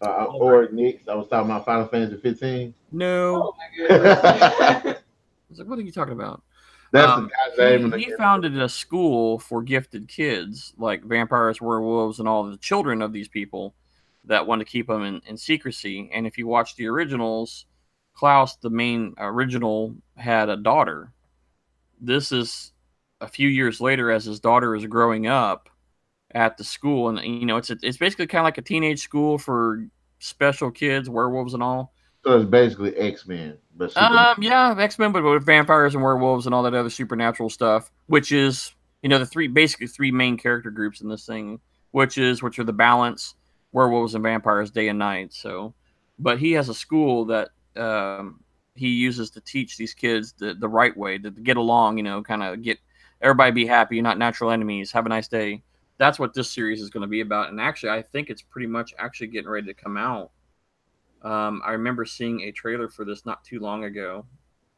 S2: Ulrich Nix. I was talking about Final Fantasy 15.
S1: No. I was like, what are you talking about?
S2: That's the guy's name.
S1: He founded a school for gifted kids, like vampires, werewolves, and all the children of these people that want to keep them in secrecy. And if you watch the originals, Klaus, the main original, had a daughter. This is a few years later as his daughter is growing up at the school. And, it's basically kind of like a teenage school for special kids, werewolves and all.
S2: So it's basically X-Men.
S1: Yeah, X-Men, but with vampires and werewolves and all that other supernatural stuff, which is, the three main character groups in this thing, which are the balance, werewolves and vampires, day and night. So, but he has a school that he uses to teach these kids the right way to get along, kind of get everybody be happy, not natural enemies, have a nice day. That's what this series is going to be about. And actually, I think it's pretty much actually getting ready to come out. I remember seeing a trailer for this not too long ago.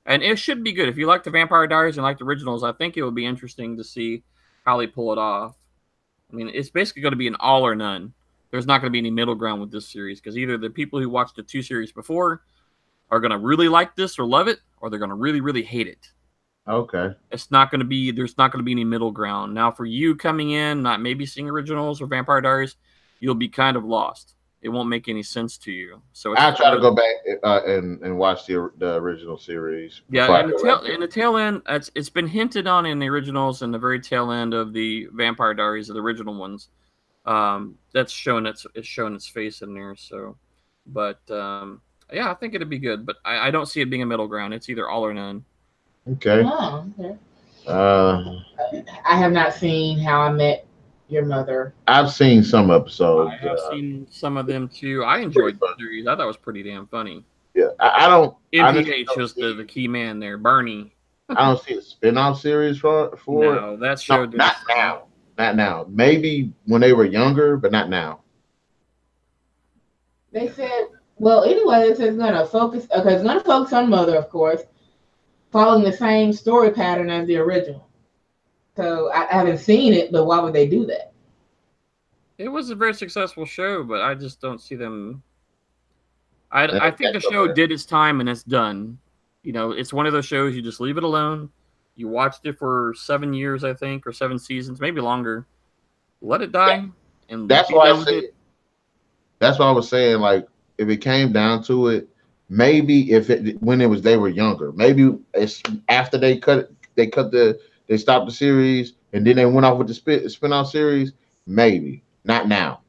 S1: And it should be good. If you like the Vampire Diaries and like the originals, I think it will be interesting to see how they pull it off. I mean, it's basically going to be an all or none. There's not going to be any middle ground with this series, because either the people who watched the 2 series before are going to really like this or love it, or they're going to really, really hate it.
S2: Okay.
S1: There's not going to be any middle ground. Now, for you coming in, not maybe seeing originals or Vampire Diaries, you'll be kind of lost. It won't make any sense to you. So
S2: I'll try to go back and watch the original series.
S1: Yeah, in the tail end, it's been hinted on in the originals, and the very tail end of the Vampire Diaries, of the original ones. That's shown its face in there. So, but yeah, I think it'd be good. But I don't see it being a middle ground. It's either all or none.
S2: Okay.
S3: Oh, okay. I have not seen How I Met Your Mother.
S2: I've seen some episodes.
S1: I have seen some of them too. I enjoyed the series. I thought it was pretty damn funny.
S2: Yeah, I don't.
S1: MPH was the key man there, Barney.
S2: I don't see a spin-off series for
S1: no, that show.
S2: No, not now. Not now. Maybe when they were younger, but not now.
S3: They said, well, anyway, it's going to focus. Okay, it's going to focus on Mother, of course, following the same story pattern as the original. So I haven't seen it, but why would they do that?
S1: It was a very successful show, but I just don't see them. I think the show did its time and it's done. It's one of those shows you just leave it alone. You watched it for 7 years, I think, or 7 seasons, maybe longer. Let it die, and
S2: that's why I said. That's why I was saying, like, if it came down to it, maybe when they were younger, maybe it's after they stopped the series, and then they went off with the spinoff series, maybe. Not now.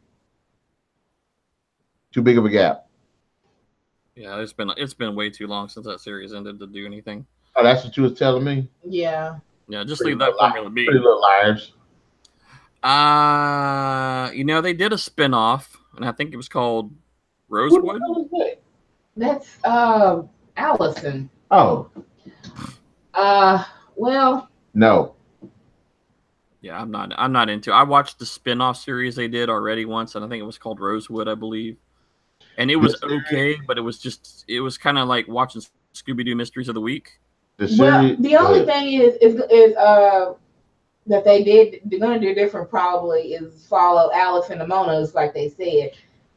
S2: Too big of a gap.
S1: Yeah, it's been way too long since that series ended to do anything.
S2: Oh, that's what you was telling me?
S3: Yeah.
S1: Yeah, just leave that formula be.
S2: Pretty Little Liars.
S1: They did a spinoff, and I think it was called Rosewood.
S3: That's Allison.
S2: Oh.
S3: Well.
S2: No.
S1: Yeah, I'm not into it. I watched the spinoff series they did already once, and I think it was called Rosewood, I believe. And it was okay, but it was kind of like watching Scooby-Doo Mysteries of the Week.
S3: The only thing is that they're gonna do different probably is follow Alice and the Monos like they said.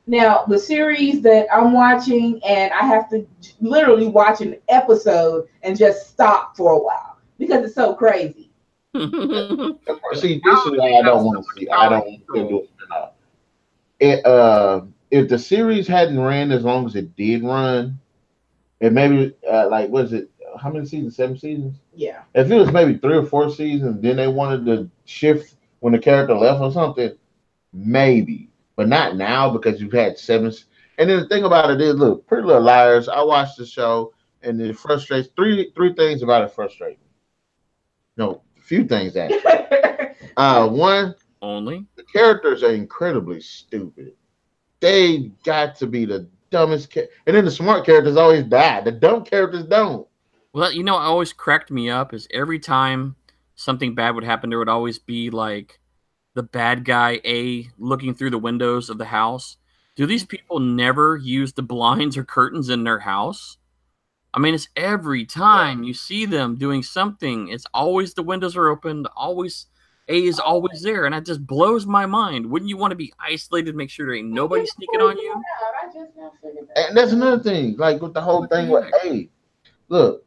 S3: Now the series that I'm watching, and I have to literally watch an episode and just stop for a while because it's so crazy.
S2: See, this is why I don't want to see. I don't want to do it. If the series hadn't ran as long as it did run, and maybe like was it how many seasons? 7 seasons?
S3: Yeah.
S2: If it was maybe 3 or 4 seasons, then they wanted to shift when the character left or something, maybe. But not now because you've had 7. And then the thing about it is, look, Pretty Little Liars. I watched the show, and it frustrates. Three things about it frustrate me. No, a few things actually. One,
S1: only
S2: the characters are incredibly stupid. They got to be the dumbest, and then the smart characters always die. The dumb characters don't.
S1: Well, what always cracked me up is every time something bad would happen, there would always be like the bad guy A looking through the windows of the house. Do these people never use the blinds or curtains in their house? I mean, it's every time you see them doing something, it's always the windows are opened, always A is always there, and that just blows my mind. Wouldn't you want to be isolated, make sure there ain't nobody sneaking on you?
S2: And that's another thing, like with the whole thing with A. Look.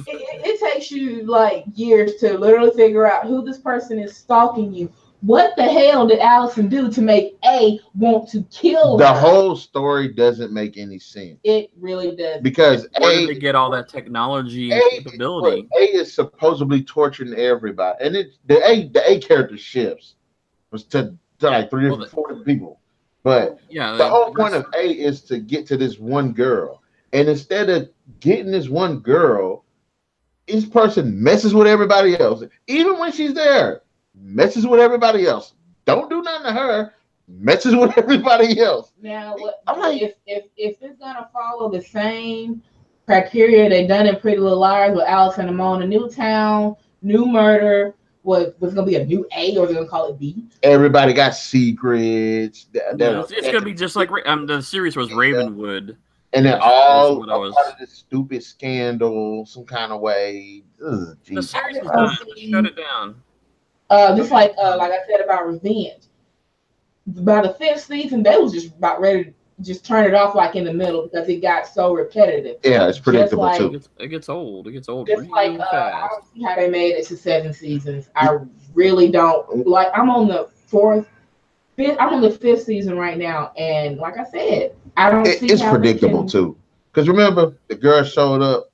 S3: It takes you like years to literally figure out who this person is stalking you. What the hell did Allison do to make A want to kill her?
S2: The whole story doesn't make any sense.
S3: It really does.
S2: Because
S1: where did they get all that technology and capability?
S2: A is supposedly torturing everybody, and the A character shifts was to like 3 or 4 people. But
S1: yeah,
S2: the whole point of A is to get to this one girl, and instead of getting this one girl, each person messes with everybody else, even when she's there. Messes with everybody else. Don't do nothing to her. Messes with everybody else.
S3: Now, I'm like, if it's gonna follow the same criteria they done in Pretty Little Liars with Alice and Ramona, New Town, New Murder, was gonna be a new A or they're gonna call it B?
S2: Everybody got secrets.
S1: It's gonna be just like the series was Ravenwood,
S2: and they're all part of this stupid scandal, some kind of way.
S1: Ugh, the series was done. Shut it down.
S3: Just like I said about Revenge. By the 5th season, they was just about ready to just turn it off like in the middle because it got so repetitive.
S2: Yeah, it's predictable too.
S1: It gets old. It gets old.
S3: Just like I don't see how they made it to 7 seasons. I really don't. Like I'm on the 5th season right now, and like I said, I don't see.
S2: It's predictable too. Because remember, the girl showed up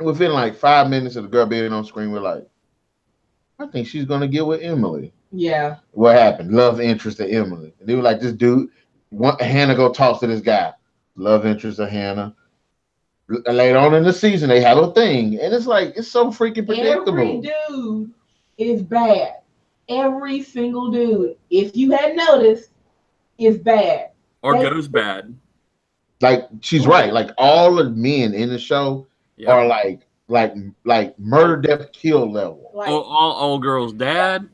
S2: within like 5 minutes of the girl being on screen. We're like, I think she's gonna get with Emily.
S3: Yeah.
S2: What happened? Love interest of Emily. And they were like, this dude, Hannah go talk to this guy. Love interest of Hannah. Later on in the season, they have a thing. And it's like, it's so freaking predictable.
S3: Every dude is bad. Every single dude, if you had noticed, is bad.
S1: Or goes bad.
S2: Like, she's right. Like, all the men in the show are like murder, death, kill level.
S1: Like, all girls' dad,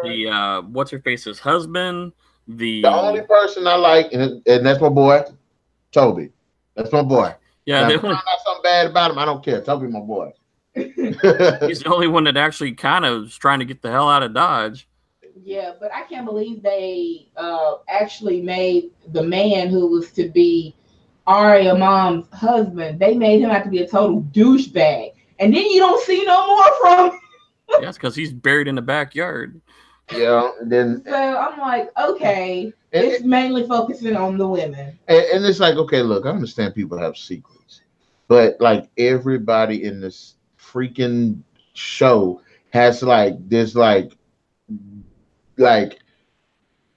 S1: the what's her face's husband, the
S2: only person I like, and that's my boy, Toby. That's my boy.
S1: Yeah,
S2: if I find out something bad about him, I don't care. Toby, my boy.
S1: He's the only one that actually kind of is trying to get the hell out of Dodge.
S3: Yeah, but I can't believe they actually made the man who was to be Aria mom's husband. They made him have to be a total douchebag. And then you don't see no more from him.
S1: Yes, because he's buried in the backyard.
S2: Yeah, and then
S3: so I'm like, okay, it's mainly focusing on the women.
S2: And it's like, okay, look, I understand people have secrets, but like everybody in this freaking show has like this like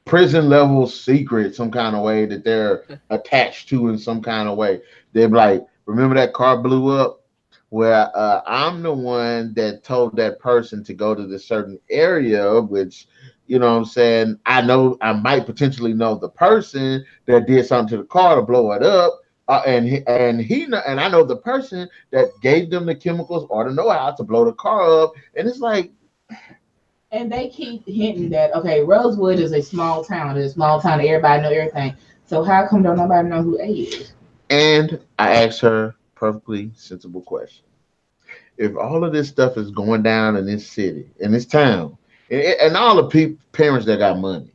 S2: prison level secret some kind of way that they're attached to in some kind of way. They're like, remember that car blew up? Well, I'm the one that told that person to go to this certain area, which, you know what I'm saying, I know I might potentially know the person that did something to the car to blow it up. And I know the person that gave them the chemicals or the know-how to blow the car up. And it's like,
S3: and they keep hinting that, okay, Rosewood is a small town. It's a small town. Everybody know everything. So how come don't nobody know who A is?
S2: and I asked her perfectly sensible question. If all of this stuff is going down in this city, in this town, and all the parents that got money,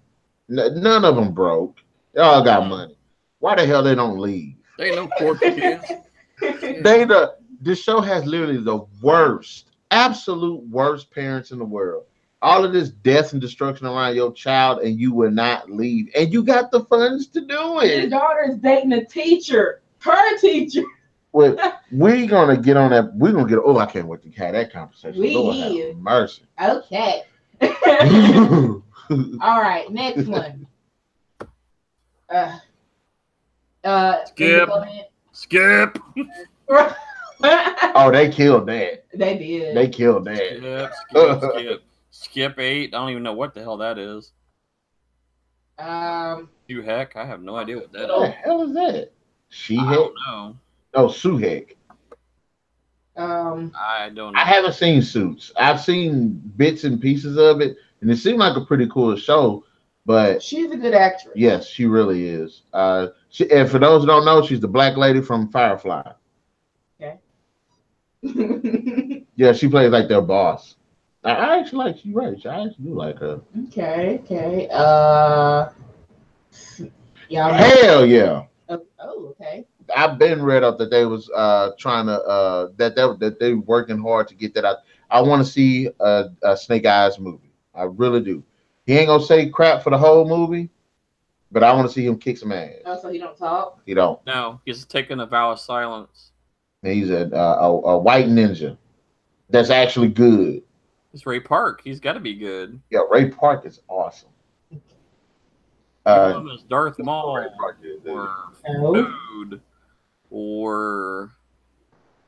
S2: none of them broke. They all got money. Why the hell they don't leave?
S1: They ain't no poor kids.
S2: This show has literally the worst, absolute worst parents in the world. All of this death and destruction around your child, and you will not leave, and you got the funds to do
S3: His
S2: it.
S3: daughter is dating a teacher, her teacher.
S2: Well, we're gonna get on that. We're gonna get. Oh, I can't wait to have that conversation.
S3: We
S2: Lord
S3: is.
S2: have mercy.
S3: Okay. All right, next one.
S1: Skip. Skip.
S2: Oh, they killed that.
S3: They did.
S2: They killed that.
S1: Skip. Skip 8. I don't even know what the hell that is. You heck, I have no idea what that
S2: What the
S1: is.
S2: hell is that? She
S1: I
S2: Heck?
S1: don't know.
S2: Oh, Sue Heck.
S1: I don't know.
S2: I haven't seen Suits. I've seen bits and pieces of it, and it seemed like a pretty cool show. But
S3: she's a good actress.
S2: yes, she really is. And for those who don't know, she's the black lady from Firefly.
S3: Okay.
S2: Yeah, she plays like their boss. I actually like. She's right. I actually do like her.
S3: Okay. Y'all know?
S2: Hell yeah.
S3: Oh, okay.
S2: I've been read up that they was trying to that they working hard to get that out. I want to see a Snake Eyes movie. I really do. He ain't gonna say crap for the whole movie, but I want to see him kick some ass.
S3: Oh, so he don't talk?
S2: He don't.
S1: No, he's taking a vow of silence.
S2: He's a white ninja that's actually good.
S1: It's Ray Park. He's got to be good.
S2: Yeah, Ray Park is awesome.
S1: Is Darth Maul
S2: Ray Park is,
S1: or
S3: No.
S1: Food or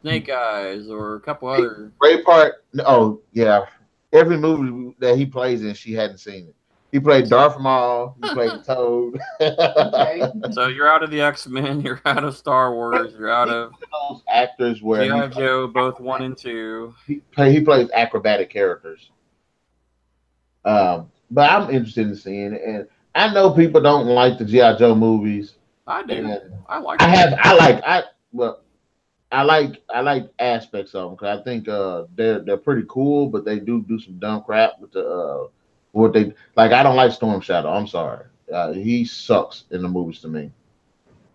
S1: Snake Eyes or a couple other.
S2: Ray Park. Oh yeah, every movie that he plays in, she hadn't seen it. He played Darth Maul. He played Toad.
S3: Okay.
S1: So you're out of the X-Men. You're out of Star Wars. You're out of
S2: those actors where
S1: G.I. Joe, both 1 and 2.
S2: he plays acrobatic characters. But I'm interested in seeing it, and I know people don't like the G.I. Joe movies.
S1: I do.
S2: And
S1: I like.
S2: I like aspects of them because I think they're pretty cool, but they do some dumb crap with the what they like. I don't like Storm Shadow. I'm sorry, he sucks in the movies to me.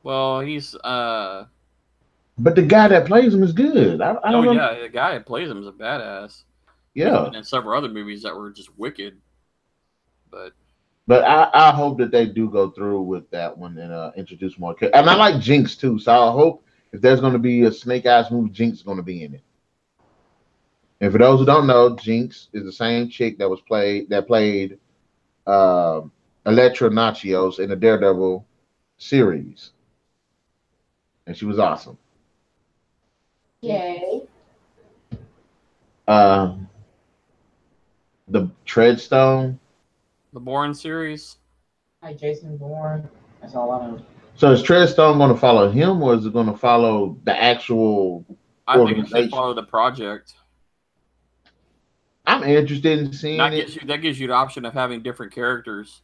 S1: Well, he's
S2: But the guy that plays him is good. I don't know.
S1: yeah, the guy that plays him is a badass.
S2: Yeah,
S1: And several other movies that were just wicked.
S2: But I hope that they do go through with that one and introduce more characters. And I like Jinx too, so I hope if there's going to be a Snake Eyes movie, Jinx is going to be in it. And for those who don't know, Jinx is the same chick that played Elektra Nachios in the Daredevil series, and she was awesome.
S3: Yay.
S2: The Treadstone.
S1: The Bourne series.
S3: Like Jason Bourne. That's all I know.
S2: So is Treadstone going to follow him, or is it going to follow the actual?
S1: I think it should follow the project.
S2: I'm interested in seeing it.
S1: That gives you the option of having different characters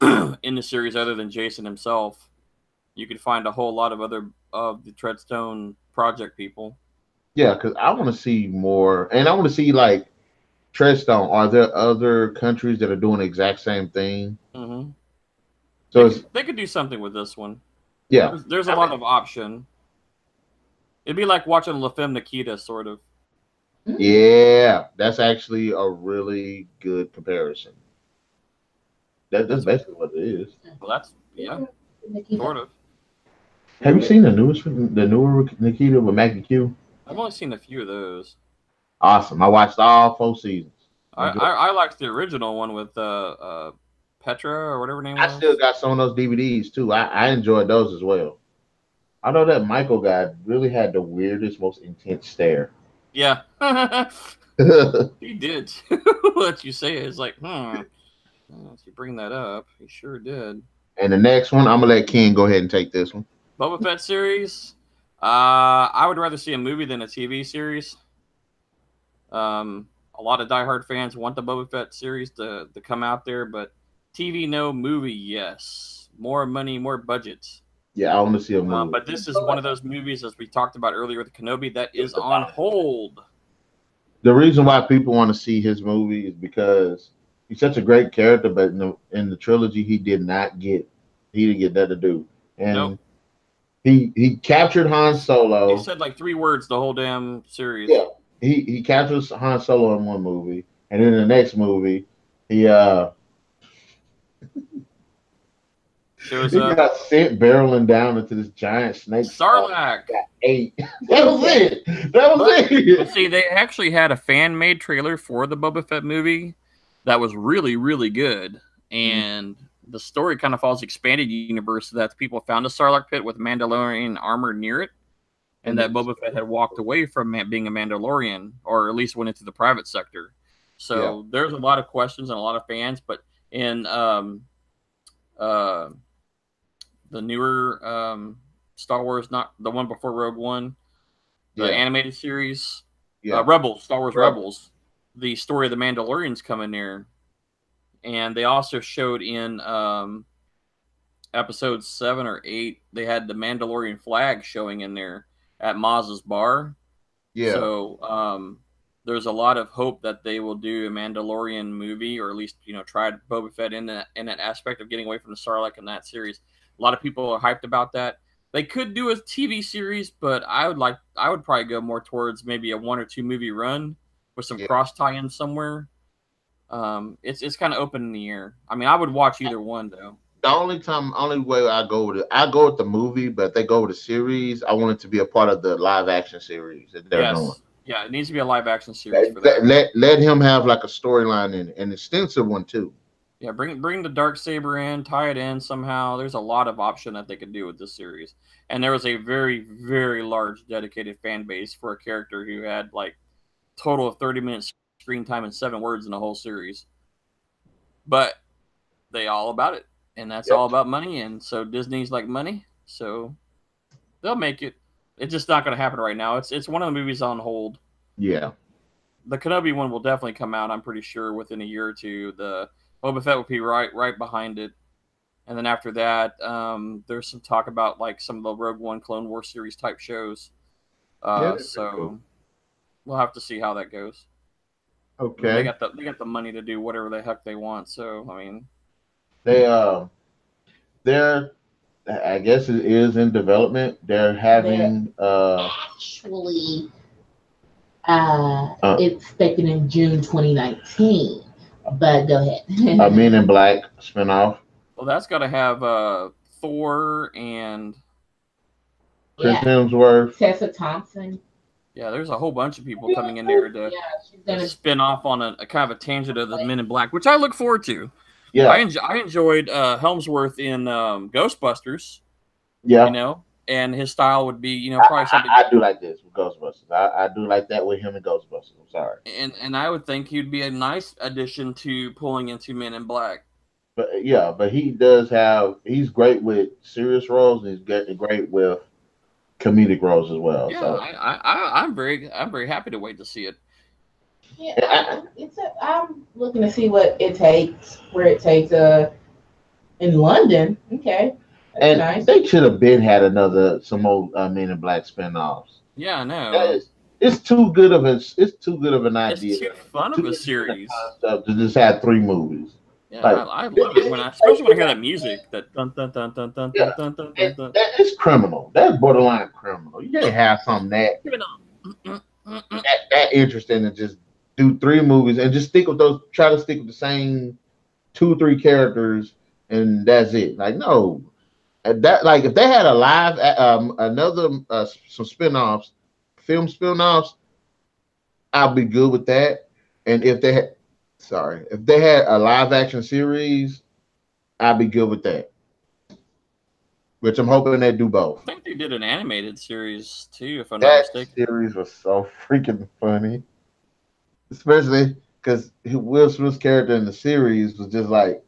S1: in the series other than Jason himself. You could find a whole lot of other of the Treadstone project people.
S2: Yeah, because I want to see more, and I want to see like Treadstone. Are there other countries that are doing the exact same thing?
S1: Mm-hmm.
S2: So
S1: they could do something with this one.
S2: Yeah,
S1: there's a lot of option. It'd be like watching La Femme Nikita, sort of.
S2: Yeah, that's actually a really good comparison. That's basically what it is.
S1: Well, that's sort of.
S2: Have you seen the newer Nikita with Maggie Q?
S1: I've only seen a few of those.
S2: Awesome. I watched all 4 seasons.
S1: I liked the original one with Petra or whatever her name
S2: I
S1: was.
S2: still got some of those DVDs too. I enjoyed those as well. I know that Michael guy really had the weirdest, most intense stare.
S1: Yeah. He did. What you say is like, if you bring that up, he sure did.
S2: And the next one, I'm gonna let Ken go ahead and take this one.
S1: Boba Fett series. I would rather see a movie than a TV series. A lot of diehard fans want the Boba Fett series to come out there, but TV no, movie yes. More money, more budgets.
S2: Yeah, I want to see a movie.
S1: But this is one of those movies, as we talked about earlier with Kenobi, that is on hold.
S2: The reason why people want to see his movie is because he's such a great character, but in the trilogy, he didn't get that to do. And
S1: nope.
S2: he captured Han Solo.
S1: He said like 3 words the whole damn series.
S2: Yeah. He captures Han Solo in one movie, and then in the next movie, he got sent barreling down into this giant snake.
S1: Sarlacc.
S2: Got 8. That was it. That was it.
S1: But see, they actually had a fan-made trailer for the Boba Fett movie that was really, really good, and the story kind of follows expanded universe that people found a Sarlacc pit with Mandalorian armor near it. And that Boba Fett had walked away from being a Mandalorian, or at least went into the private sector. So there's a lot of questions and a lot of fans. But in the newer Star Wars, not the one before Rogue One, the animated series, Rebels, Star Wars Rebels, the story of the Mandalorians come in there. And they also showed in episode 7 or 8, they had the Mandalorian flag showing in there at Maz's bar. Yeah. So there's a lot of hope that they will do a Mandalorian movie, or at least, try Boba Fett in that aspect of getting away from the Sarlacc in that series. A lot of people are hyped about that. They could do a TV series, but I would probably go more towards maybe a 1 or 2 movie run with some cross tie-in somewhere. It's kind of open in the air. I mean, I would watch either one though.
S2: The only way I go with the movie, but if they go with the series, I want it to be a part of the live action series that they're doing.
S1: Yeah, it needs to be a live action series for that.
S2: Let him have like a storyline in it, an extensive one too.
S1: Yeah, bring the Darksaber in, tie it in somehow. There's a lot of option that they could do with this series. And there was a very, very large dedicated fan base for a character who had like total of 30 minutes screen time and 7 words in the whole series. But they all about it. And that's all about money, and so Disney's like money, so they'll make it. It's just not going to happen right now. It's one of the movies on hold.
S2: Yeah.
S1: The Kenobi one will definitely come out, I'm pretty sure, within a year or two. The Boba Fett will be right behind it. And then after that, there's some talk about like some of the Rogue One Clone Wars series type shows. So we'll have to see how that goes.
S2: Okay.
S1: I mean, they got the money to do whatever the heck they want, so I mean,
S2: they're I guess it is in development. They're having
S3: actually expected in June 2019. But go ahead.
S2: A Men in Black spinoff.
S1: Well, that's got to have Thor and
S2: Chris Hemsworth,
S3: Tessa Thompson.
S1: Yeah, there's a whole bunch of people coming in there to spin off on a kind of a tangent of the Men in Black, which I look forward to. Yeah, I enjoyed Helmsworth in Ghostbusters. Yeah, and his style would be, probably something.
S2: I do like this with Ghostbusters. I do like that with him and Ghostbusters. I'm sorry.
S1: And I would think he'd be a nice addition to pulling into Men in Black.
S2: But he's great with serious roles, and he's great with comedic roles as well.
S1: Yeah,
S2: so.
S1: I'm very happy to wait to see it.
S3: Yeah, I'm looking to see where it takes in London. Okay. That's
S2: and
S3: nice.
S2: They should have some more Men in Black spinoffs.
S1: Yeah, I know.
S2: It's too good of an idea.
S1: It's too fun of a series
S2: to just have 3 movies.
S1: Yeah, I love it especially when I hear that music. That dun dun dun dun dun dun dun dun dun dun.
S2: It's criminal. That's borderline criminal. You can't have something that interesting and just do 3 movies and just try to stick with the same 2-3 characters and that's it. Like, no. That, like, if they had a live some spinoffs, film spinoffs, I'll be good with that. And if they had a live action series, I'd be good with that. Which I'm hoping they do both.
S1: I think they did an animated series too, if I'm not
S2: That
S1: mistaken.
S2: series was so freaking funny, especially because Will Smith's character in the series was just like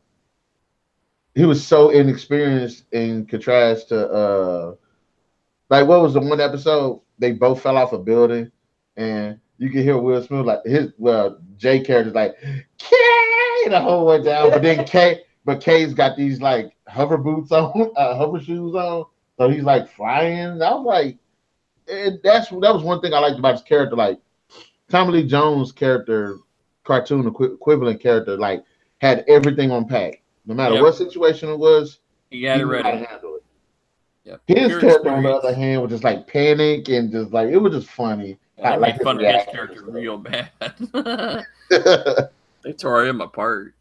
S2: he was so inexperienced in contrast to like what was the one episode they both fell off a building and you can hear Will Smith like his Jay character's like Kay the whole way down, but then Kay's got these like hover boots on, hover shoes on, so he's like flying. I was like, that was one thing I liked about his character. Like Tommy Lee Jones' character, cartoon equivalent character, like had everything on pack. No matter what situation it was,
S1: he had it
S2: knew how to
S1: ready.
S2: handle it.
S1: Yep.
S2: His
S1: Pure
S2: character, on the
S1: experience.
S2: other hand, was just like panic and just like it was just funny.
S1: Yeah, they
S2: like
S1: made fun of his character real bad. They tore him apart.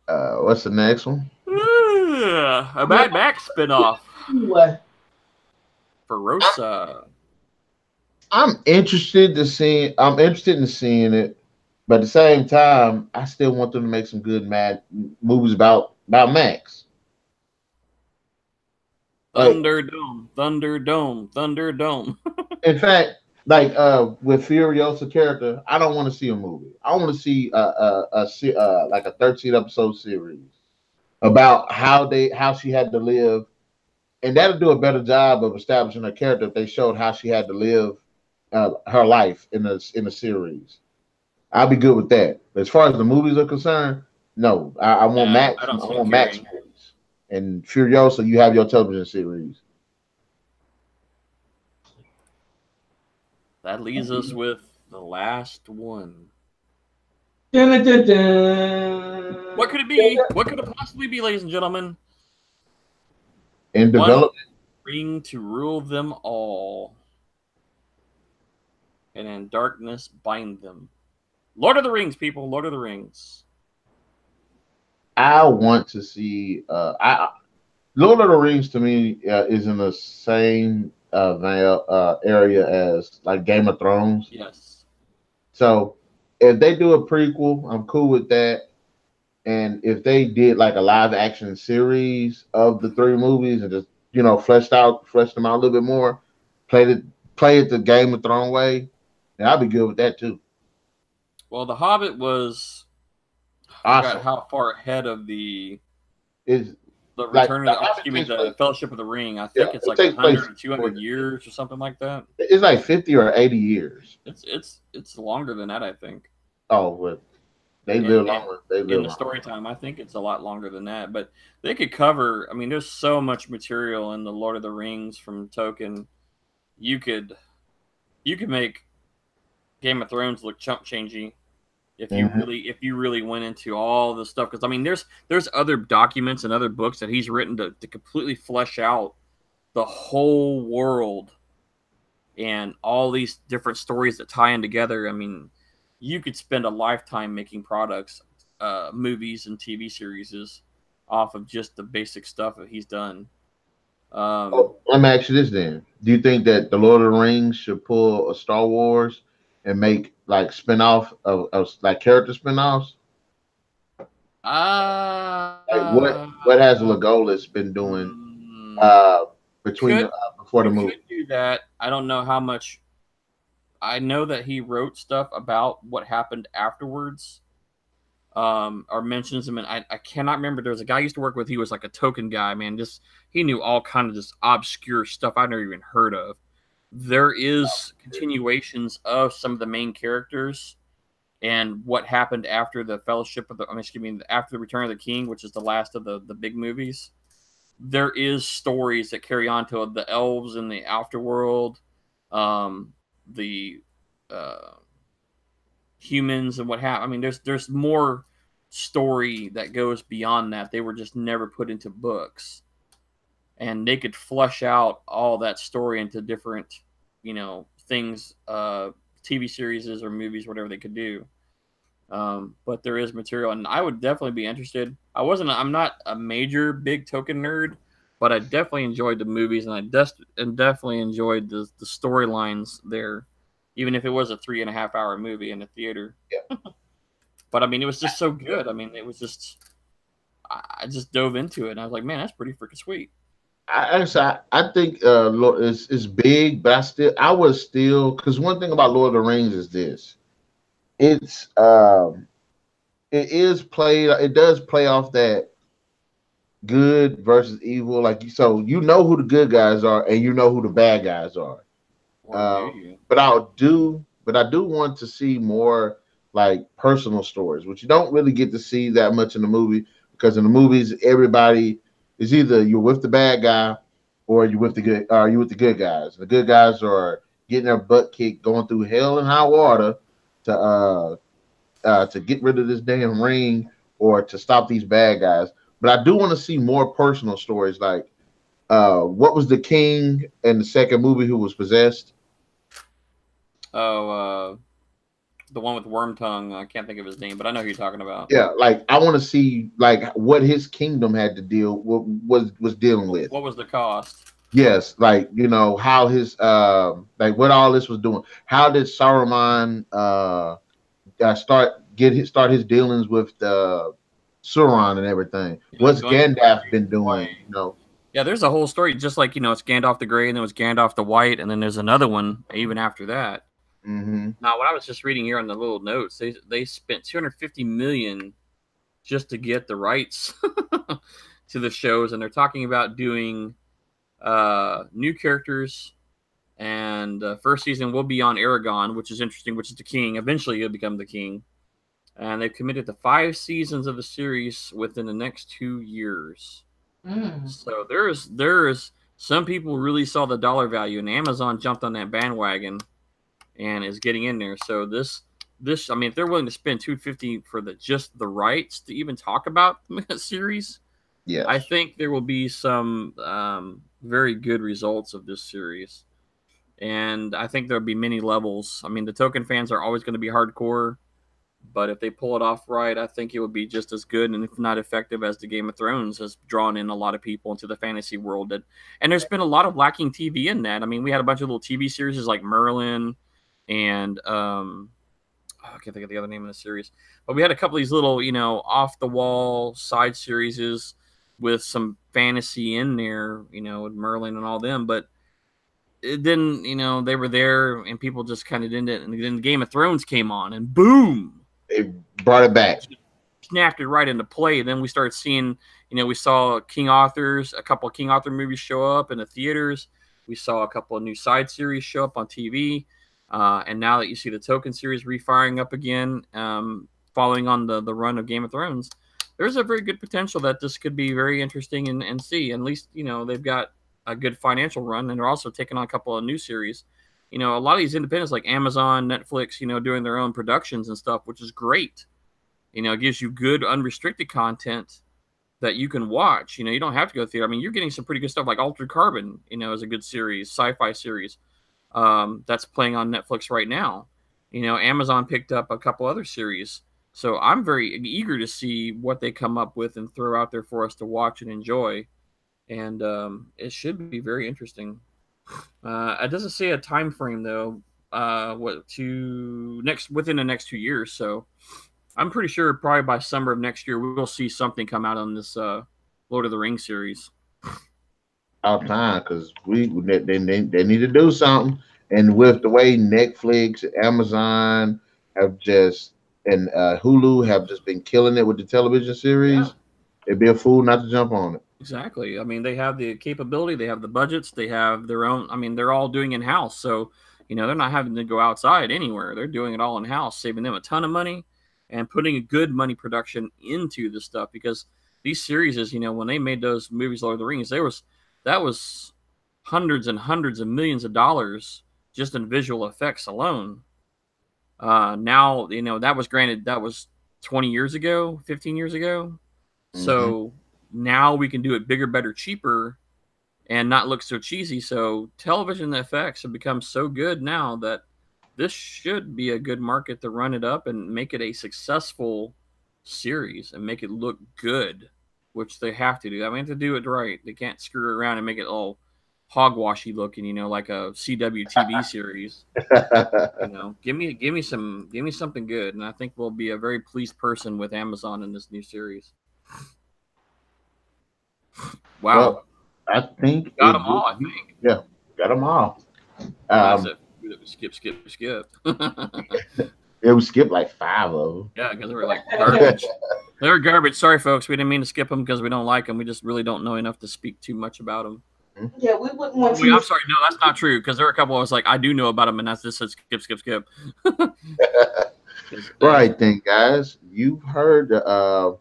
S2: What's the next one?
S1: A Mad Max spinoff. For Rosa.
S2: I'm interested in seeing it, but at the same time, I still want them to make some good mad movies about Max.
S1: Thunderdome, Thunderdome, Thunderdome.
S2: In fact, like with Furiosa character, I don't want to see a movie. I want to see like a 13 episode series about how she had to live, and that'll do a better job of establishing her character if they showed how she had to live her life in the series. I'll be good with that. But as far as the movies are concerned, no, I want Max. I want Max movies. And Furiosa, you have your television series.
S1: That leaves us with the last one.
S3: Dun, dun, dun.
S1: What could it be? What could it possibly be, ladies and gentlemen?
S2: In development,
S1: ring to rule them all, and in darkness bind them. Lord of the Rings, people. Lord of the Rings.
S2: I want to see. Lord of the Rings to me is in the same area as like Game of Thrones.
S1: Yes.
S2: So if they do a prequel, I'm cool with that. And if they did like a live action series of the three movies and just fleshed them out a little bit more, play it the Game of Thrones way, then I'd be good with that too.
S1: Well, The Hobbit was. I forgot how far ahead of the Return of the Fellowship of the Ring. I think it's like 100 or 200 years or something like that.
S2: It's like 50 or 80 years.
S1: It's longer than that, I think.
S2: Oh, well, they live longer.
S1: In the story time, I think it's a lot longer than that. But they could cover. I mean, there's so much material in the Lord of the Rings from Tolkien. You could make Game of Thrones look chump changey. If you really went into all the stuff, because I mean, there's other documents and other books that he's written to completely flesh out the whole world and all these different stories that tie in together. I mean, you could spend a lifetime making products, movies, and TV series off of just the basic stuff that he's done.
S2: Let me ask you this then: do you think that the Lord of the Rings should pull a Star Wars and make like spinoff of like character spinoffs? Like what has Legolas been doing between before the movie?
S1: Could do that. I don't know how much. I know that he wrote stuff about what happened afterwards, or mentions him, and I cannot remember. There was a guy I used to work with. He was like a token guy, man. Just he knew all kind of just obscure stuff I'd never even heard of. There is continuations of some of the main characters and what happened after the Fellowship of the. After the Return of the King, which is the last of the big movies. There is stories that carry on to the elves in the afterworld, the humans and what happened. I mean, there's more story that goes beyond that. They were just never put into books, and they could flesh out all that story into different, things, TV series or movies, whatever they could do. But there is material, and I would definitely be interested. I'm not a major big Tolkien nerd, but I definitely enjoyed the movies, and definitely enjoyed the storylines there, even if it was a 3.5 hour movie in the theater.
S2: Yeah.
S1: But I mean, it was just so good. I mean, it was just I just dove into it, and I was like, man, that's pretty freaking sweet.
S2: I think it's big, but I was still, because one thing about Lord of the Rings is this: it's it does play off that good versus evil, like, so you know who the good guys are and you know who the bad guys are.
S1: Or do you?
S2: But I do want to see more like personal stories, which you don't really get to see that much in the movie, because in the movies everybody is either you're with the bad guy or you with the good guys. The good guys are getting their butt kicked, going through hell and high water to get rid of this damn ring or to stop these bad guys. But I do want to see more personal stories, like what was the king in the second movie who was possessed?
S1: Oh, the one with worm tongue. I can't think of his name, but I know who you're talking about.
S2: Yeah, like I want to see like what his kingdom had to deal was dealing with.
S1: What was the cost?
S2: Yes, like how his like what all this was doing. How did Saruman start his dealings with Sauron and everything? What's Gandalf been doing?
S1: Yeah, there's a whole story. Just like it's Gandalf the Grey, and then it was Gandalf the White, and then there's another one even after that.
S2: Mm-hmm.
S1: Now, what I was just reading here on the little notes, they spent 250 million just to get the rights to the shows, and they're talking about doing new characters. And first season will be on Aragon, which is interesting, which is the king. Eventually, he'll become the king. And they've committed to 5 seasons of the series within the next 2 years. So there's some people really saw the dollar value, and Amazon jumped on that bandwagon and is getting in there. So this I mean, if they're willing to spend 250 for just the rights to even talk about the series,
S2: yeah,
S1: I think there will be some very good results of this series. And I think there'll be many levels. I mean, the Token fans are always going to be hardcore, but if they pull it off right, I think it would be just as good, and if not effective, as the Game of Thrones has drawn in a lot of people into the fantasy world. And there's been a lot of lacking TV in that. I mean, we had a bunch of little TV series like Merlin and I can't think of the other name of the series, but we had a couple of these little, off the wall side series with some fantasy in there, with Merlin and all them. But then, they were there and people just kind of didn't. And then Game of Thrones came on and boom,
S2: it brought it back,
S1: snapped it right into play. And then we started seeing, we saw a couple of King Arthur movies show up in the theaters. We saw a couple of new side series show up on TV. And now that you see the Token series refiring up again, following on the run of Game of Thrones, there's a very good potential that this could be very interesting and see. And at least, they've got a good financial run, and they're also taking on a couple of new series. A lot of these independents like Amazon, Netflix, doing their own productions and stuff, which is great. It gives you good unrestricted content that you can watch. You don't have to go to theater. I mean, you're getting some pretty good stuff like Altered Carbon, is a good series, sci-fi series. That's playing on Netflix right now. Amazon picked up a couple other series. So I'm very eager to see what they come up with and throw out there for us to watch and enjoy. And it should be very interesting. It doesn't say a time frame though. Within the next 2 years. So I'm pretty sure probably by summer of next year we'll see something come out on this Lord of the Rings series.
S2: Out time, because they need to do something. And with the way Netflix, Amazon have just and Hulu have just been killing it with the television series, it'd be a fool not to jump on it.
S1: Exactly. I mean, they have the capability, they have the budgets, they have their own. I mean, they're all doing in-house, so they're not having to go outside anywhere. They're doing it all in-house, saving them a ton of money and putting a good money production into the stuff. Because these series, when they made those movies, Lord of the Rings, that was hundreds and hundreds of millions of dollars just in visual effects alone. Now, that was 20 years ago, 15 years ago. So now we can do it bigger, better, cheaper, and not look so cheesy. So television effects have become so good now that this should be a good market to run it up and make it a successful series and make it look good. which they have to do. I mean, to do it right, they can't screw around and make it all hogwashy looking, like a CW TV series. Give me something good, and I think we'll be a very pleased person with Amazon in this new series. Wow,
S2: well, I think
S1: we got them all. I think,
S2: yeah, got them all.
S1: Skip.
S2: It was skipped like 5 of them.
S1: Yeah, because they were like garbage. They were garbage. Sorry, folks. We didn't mean to skip them because we don't like them. We just really don't know enough to speak too much about them.
S3: Yeah, we wouldn't want
S1: I'm sorry. No, that's not true. Because there were a couple I was like, I do know about them, and that's just said skip.
S2: Right then, guys. You've heard the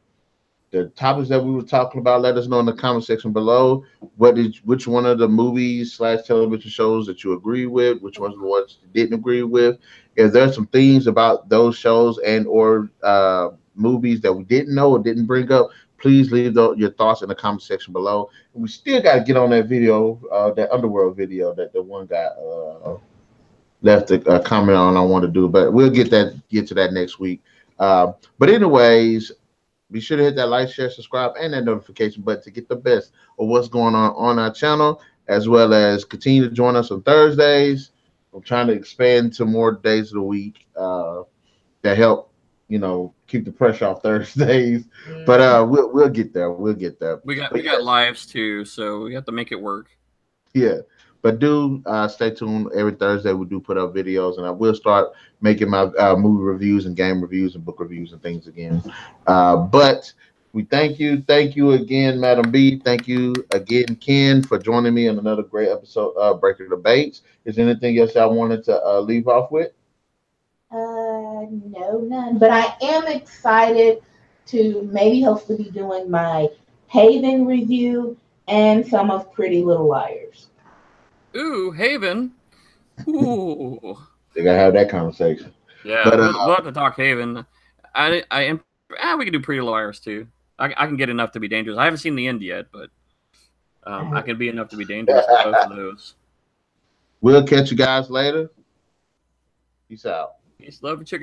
S2: topics that we were talking about. Let us know in the comment section below. Which one of the movies / television shows that you agree with? Which ones the ones you didn't agree with? If there's some things about those shows and or movies that we didn't know or didn't bring up, please leave your thoughts in the comment section below. And we still got to get on that video, that Underworld video that the one guy left a comment on. I want to do, but we'll get to that next week. But anyways, be sure to hit that like, share, subscribe, and that notification button to get the best of what's going on our channel, as well as continue to join us on Thursdays. I'm trying to expand to more days of the week that help, keep the pressure off Thursdays. But we'll get there. We'll get there.
S1: We got lives too, so we have to make it work.
S2: Yeah. But do stay tuned. Every Thursday we do put up videos, and I will start making my movie reviews and game reviews and book reviews and things again. But we thank you again, Madam B. Thank you again, Ken, for joining me on another great episode of Breaker Debates. Is there anything else I wanted to leave off with?
S3: No, none. But I am excited to maybe hopefully be doing my Haven review and some of Pretty Little Liars.
S1: Ooh, Haven. Ooh.
S2: They gotta have that conversation.
S1: Yeah, but we'll have to talk Haven. We can do Pretty Little Liars too. I can get enough to be dangerous. I haven't seen the end yet, but I can be enough to be dangerous with both of those.
S2: We'll catch you guys later. Peace out.
S1: Peace, love, and chicken.